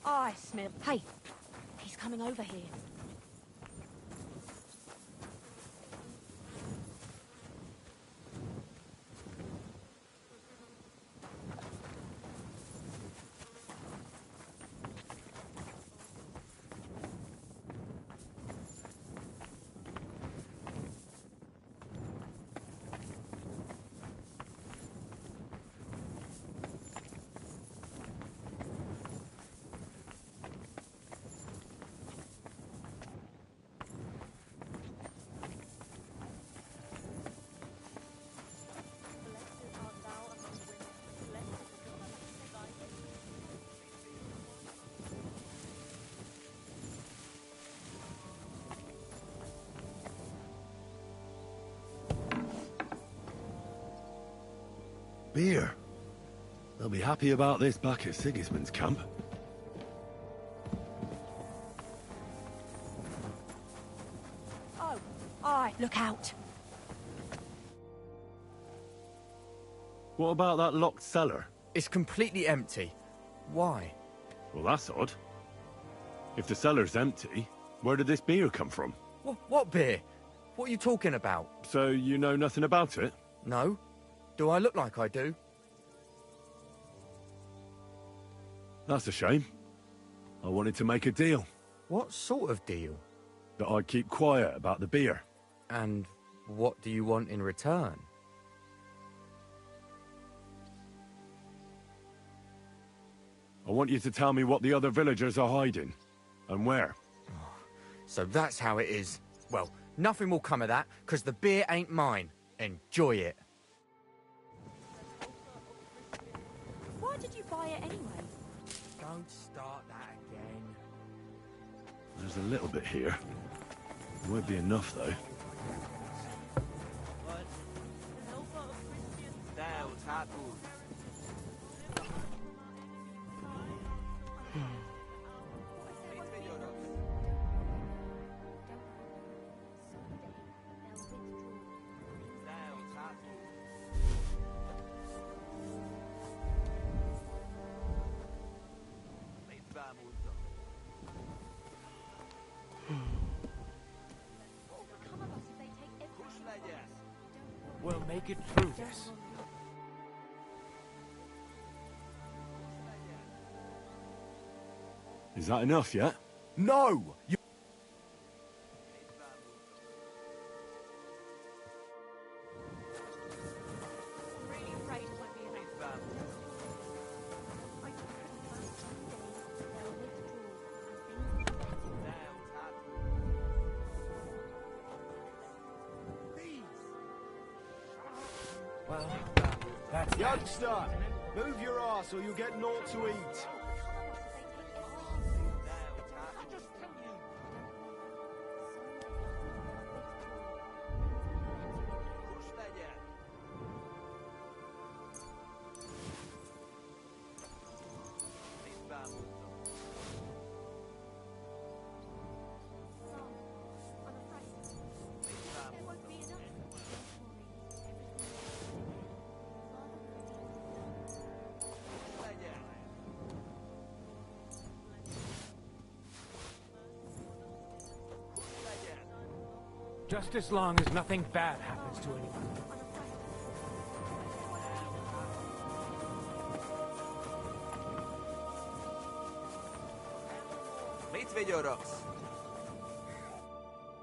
Oh, I smell. Hey, he's coming over here. Beer. They'll be happy about this back at Sigismund's camp. Oh, aye, look out. What about that locked cellar? It's completely empty. Why? Well, that's odd. If the cellar's empty, where did this beer come from? What beer? What are you talking about? So you know nothing about it? No. Do I look like I do? That's a shame. I wanted to make a deal. What sort of deal? That I'd keep quiet about the beer. And what do you want in return? I want you to tell me what the other villagers are hiding. And where. So that's how it is. Well, nothing will come of that, because the beer ain't mine. Enjoy it. Why did you buy it anyway? Don't start that again. There's a little bit here. It won't be enough, though. We'll make it through this. Is that enough yet? No! You... Really afraid it won't be enough. I couldn't find someday they'll withdraw and things will be better. Well, that's Youngster, move your ass or you'll get naught to eat. Just as long as nothing bad happens to anyone.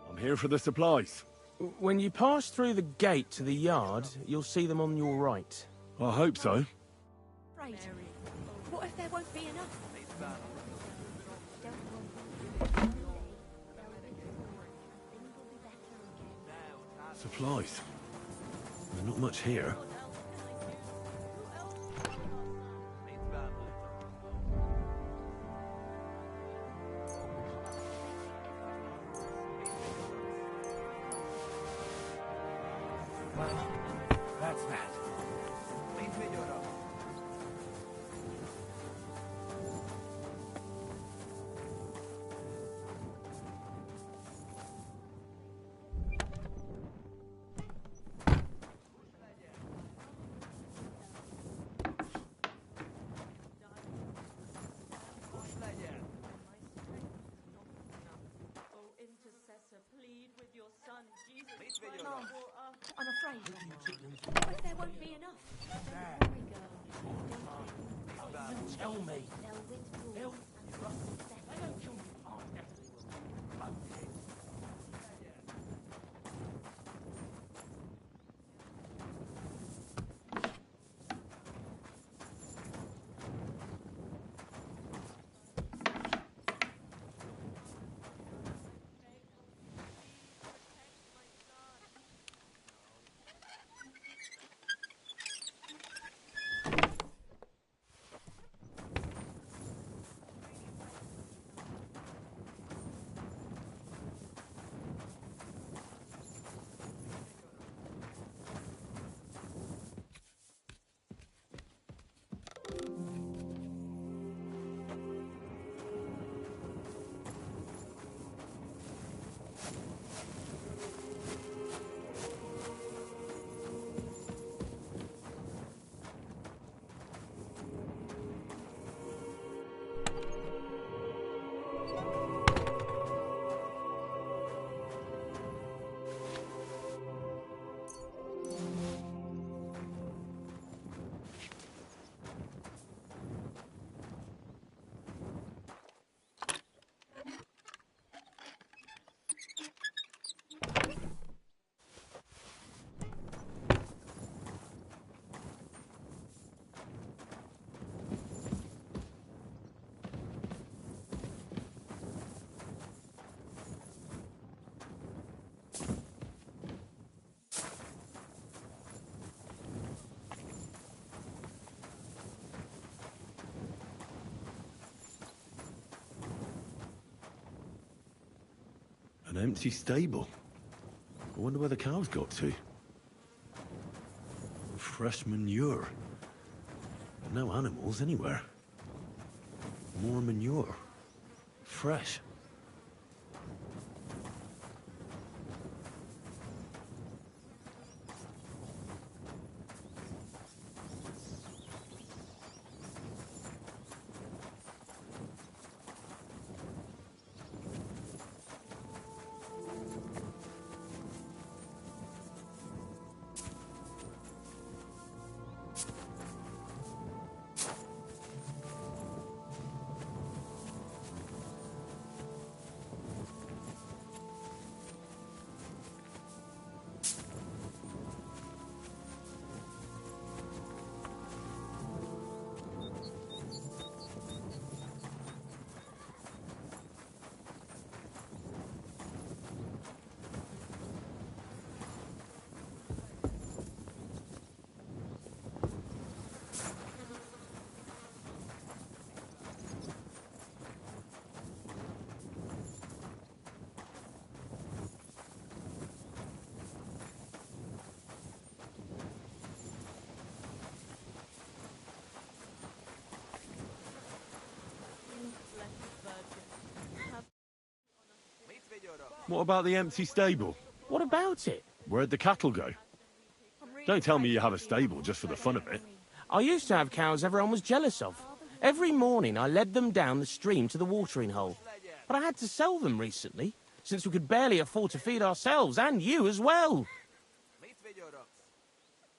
I'm here for the supplies. When you pass through the gate to the yard, you'll see them on your right. I hope so. Right. What if there won't be enough? Supplies. There's not much here. Well, that's that. Plead with your son, Jesus Christ. Mom, I'm afraid. What if there won't be enough? Don't worry, girl. Don't Tell me. They'll withdraw and trust the second. An empty stable. I wonder where the cows got to. Fresh manure. No animals anywhere. More manure. Fresh. What about the empty stable? What about it? Where'd the cattle go? Don't tell me you have a stable just for the fun of it. I used to have cows everyone was jealous of. Every morning I led them down the stream to the watering hole. But I had to sell them recently. since we could barely afford to feed ourselves, and you as well.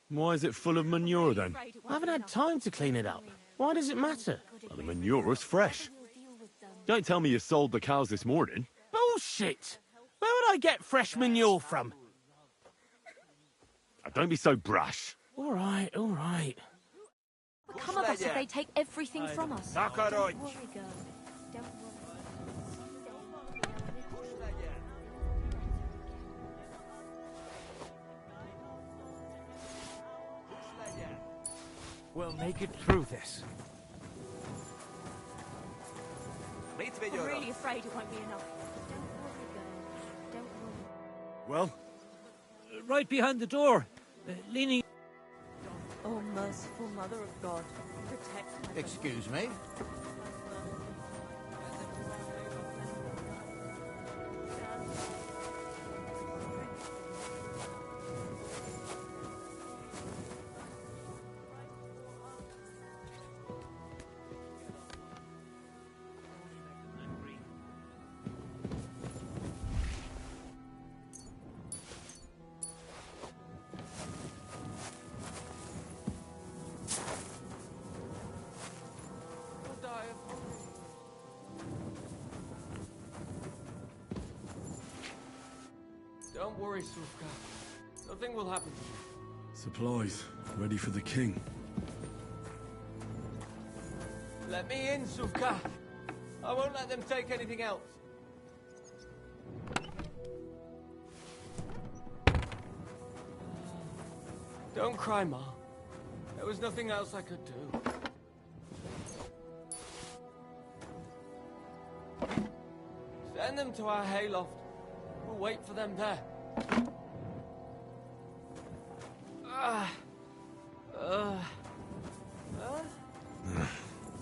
Why is it full of manure, then? I haven't had time to clean it up. Why does it matter? Well, the manure's fresh. Don't tell me you sold the cows this morning. Bullshit! Where would I get fresh manure from? Now, don't be so brash. All right, all right. Come of us if they take everything from us. Don't worry, girl. Don't worry. We'll make it through this. I'm really afraid it won't be enough. Don't worry, girl. Don't worry. Well? Right behind the door, leaning... Oh, merciful Mother of God, protect me. Excuse me? Don't worry, Sufka. Nothing will happen to you. Supplies, ready for the king. Let me in, Sufka. I won't let them take anything else. Don't cry, Ma. There was nothing else I could do. Send them to our hayloft. We'll wait for them there.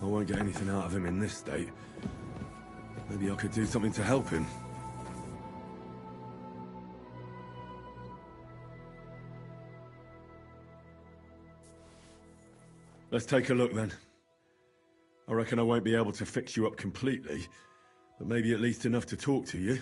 I won't get anything out of him in this state. Maybe I could do something to help him. Let's take a look then. I reckon I won't be able to fix you up completely, but maybe at least enough to talk to you.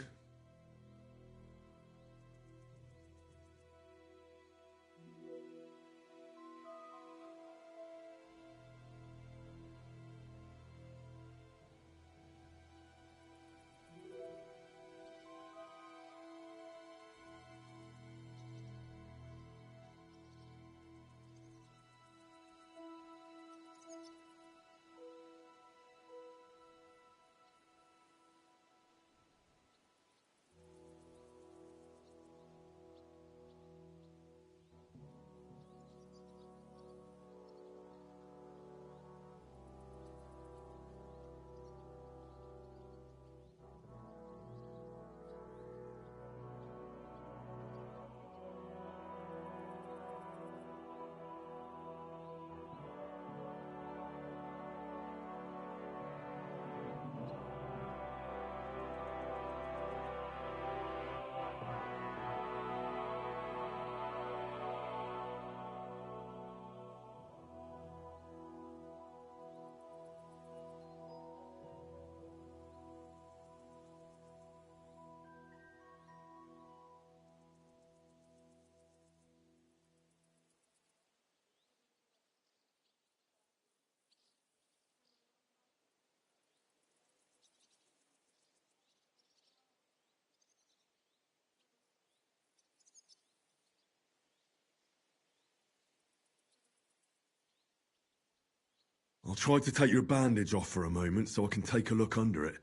I'll try to take your bandage off for a moment so I can take a look under it.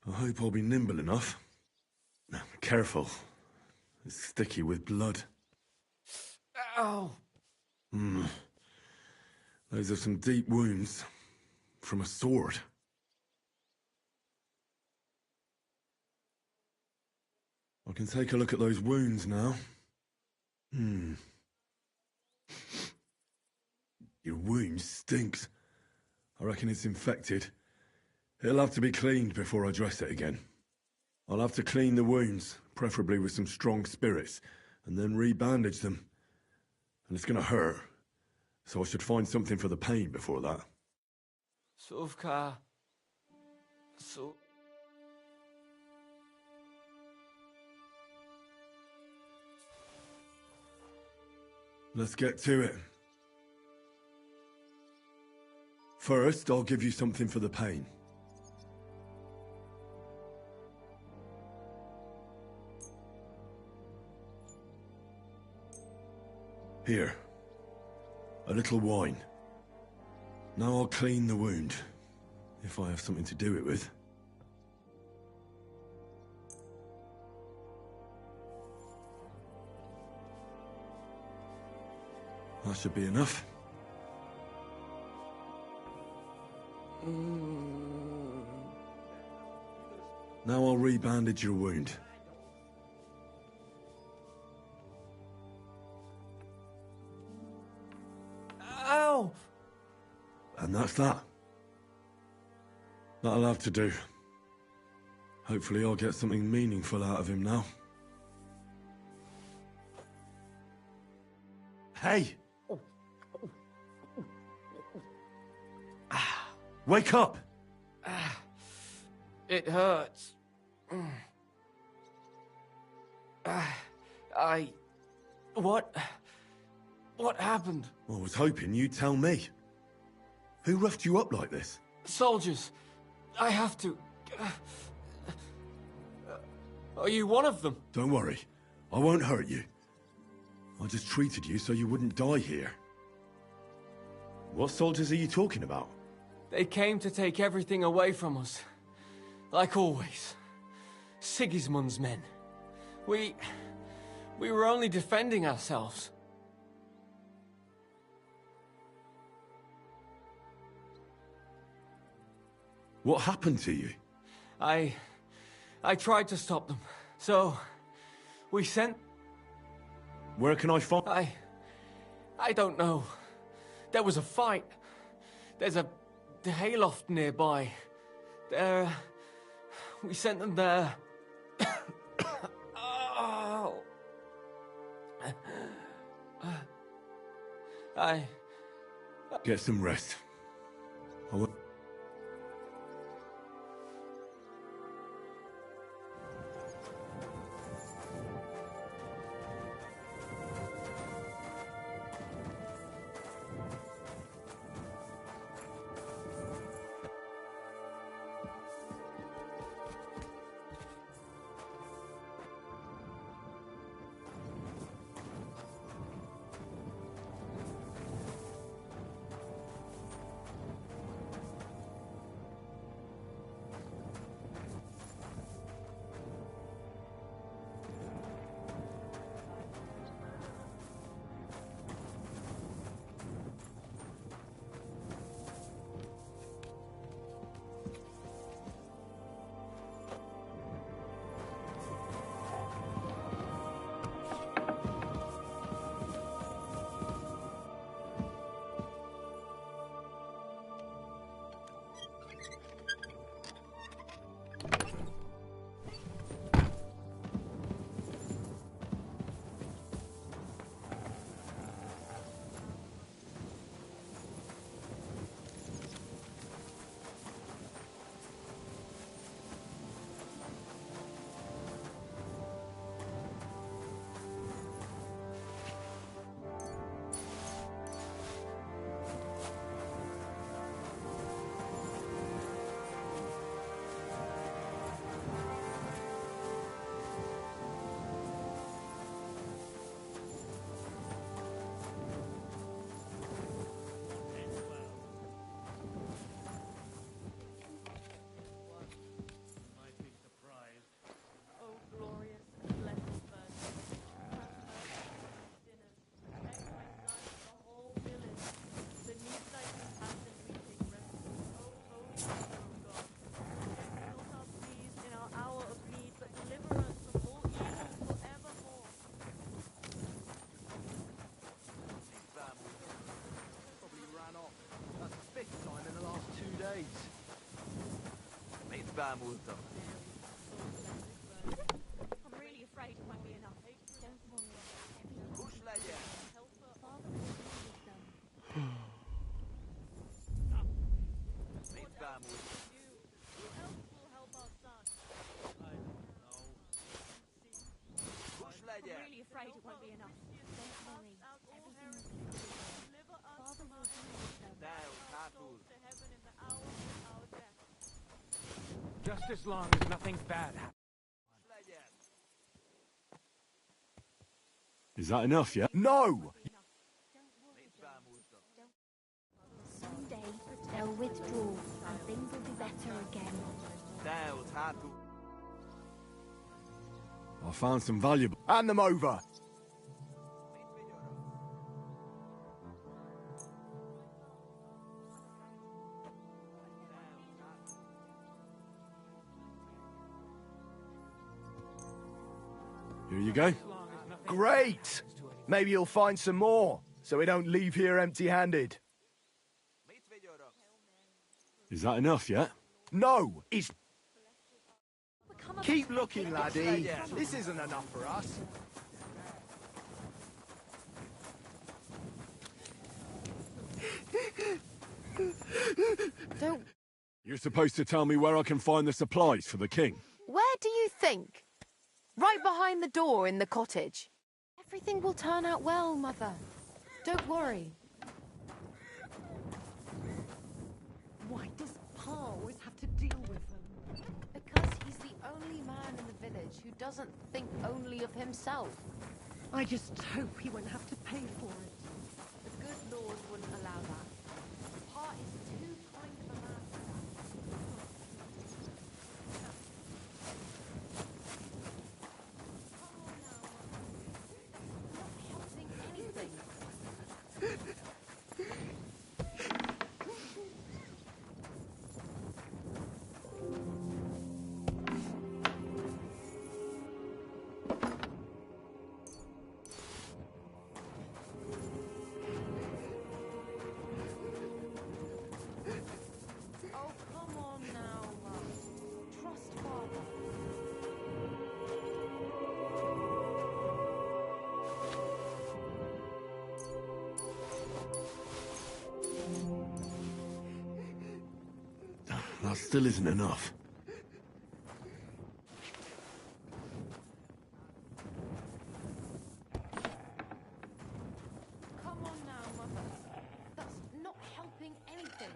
I hope I'll be nimble enough. Now, careful. It's sticky with blood. Ow! Those are some deep wounds. From a sword. I can take a look at those wounds now. Your wound stinks. I reckon it's infected. It'll have to be cleaned before I dress it again. I'll have to clean the wounds, preferably with some strong spirits, and then re-bandage them. And it's gonna hurt, so I should find something for the pain before that. Sufka. Let's get to it. First, I'll give you something for the pain. Here. A little wine. Now I'll clean the wound, if I have something to do it with. That should be enough. Now I'll re-bandage your wound. Ow! And that's that. That'll have to do. Hopefully I'll get something meaningful out of him now. Hey! Wake up! It hurts. What happened? I was hoping you'd tell me. Who roughed you up like this? Soldiers. I have to. Are you one of them? Don't worry. I won't hurt you. I just treated you so you wouldn't die here. What soldiers are you talking about? They came to take everything away from us. Like always. Sigismund's men. We were only defending ourselves. What happened to you? I tried to stop them. So, we sent... Where can I find... I don't know. There was a fight. There's a hayloft nearby. We sent them there. Oh. Get some rest. I will... I'm really afraid it won't be enough. Don't worry. I'm really afraid it won't be enough. Don't worry. Everything Just as long as nothing bad happens. Is that enough, yeah? No! Someday they'll withdraw and things will be better again. I found some valuable... Hand them over. Here you go. Great! Maybe you'll find some more, so we don't leave here empty-handed. Is that enough, yeah? No, it's... Keep looking, laddie. This isn't enough for us. Don't... You're supposed to tell me where I can find the supplies for the king. Where do you think? Right behind the door in the cottage. Everything will turn out well, Mother. Don't worry. Why does Pa always have to deal with them? Because he's the only man in the village who doesn't think only of himself. I just hope he won't have to pay for it. The good Lord wouldn't allow that. Pa is too kind of a man for that. Not helping anything. Oh, come on now, Mum. Trust Father. That still isn't enough. Come on now, Mother. That's not helping anything.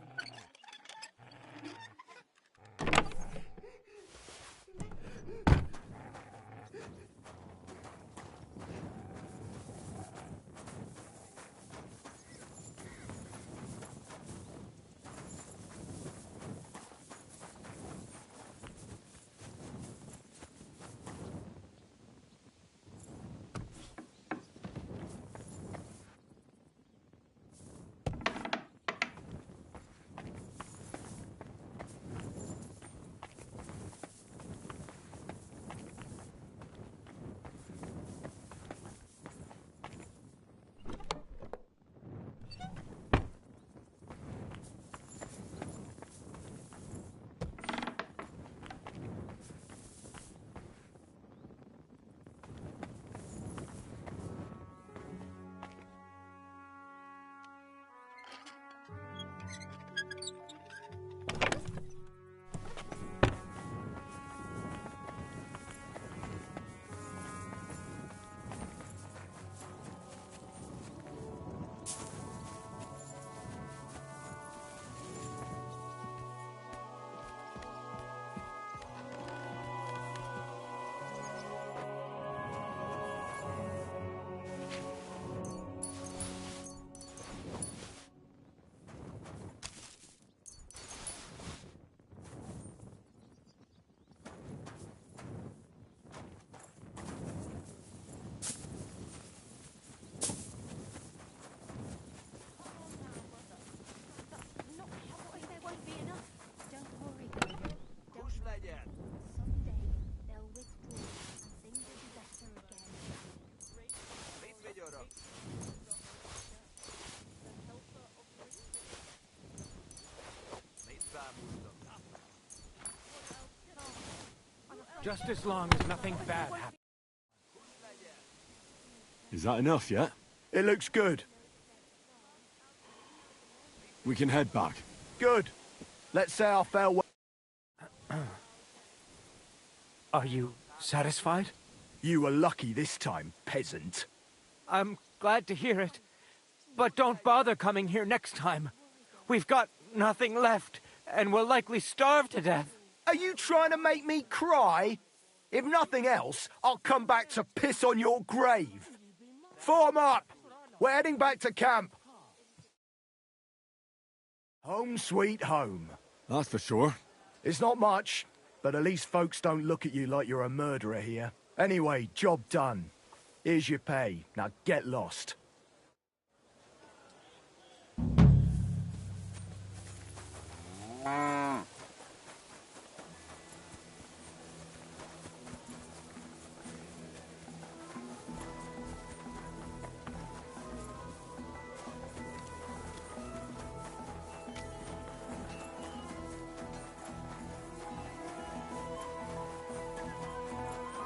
Just as long as nothing bad happens. Is that enough, yeah? It looks good. We can head back. Good. Let's say our farewell. Are you satisfied? You were lucky this time, peasant. I'm glad to hear it. But don't bother coming here next time. We've got nothing left, and we'll likely starve to death. Are you trying to make me cry? If nothing else, I'll come back to piss on your grave. Form up! We're heading back to camp. Home sweet home. That's for sure. It's not much, but at least folks don't look at you like you're a murderer here. Anyway, job done. Here's your pay. Now get lost.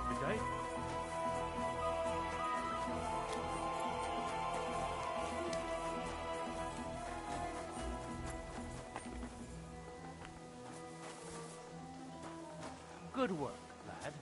Good day. Good work, lad.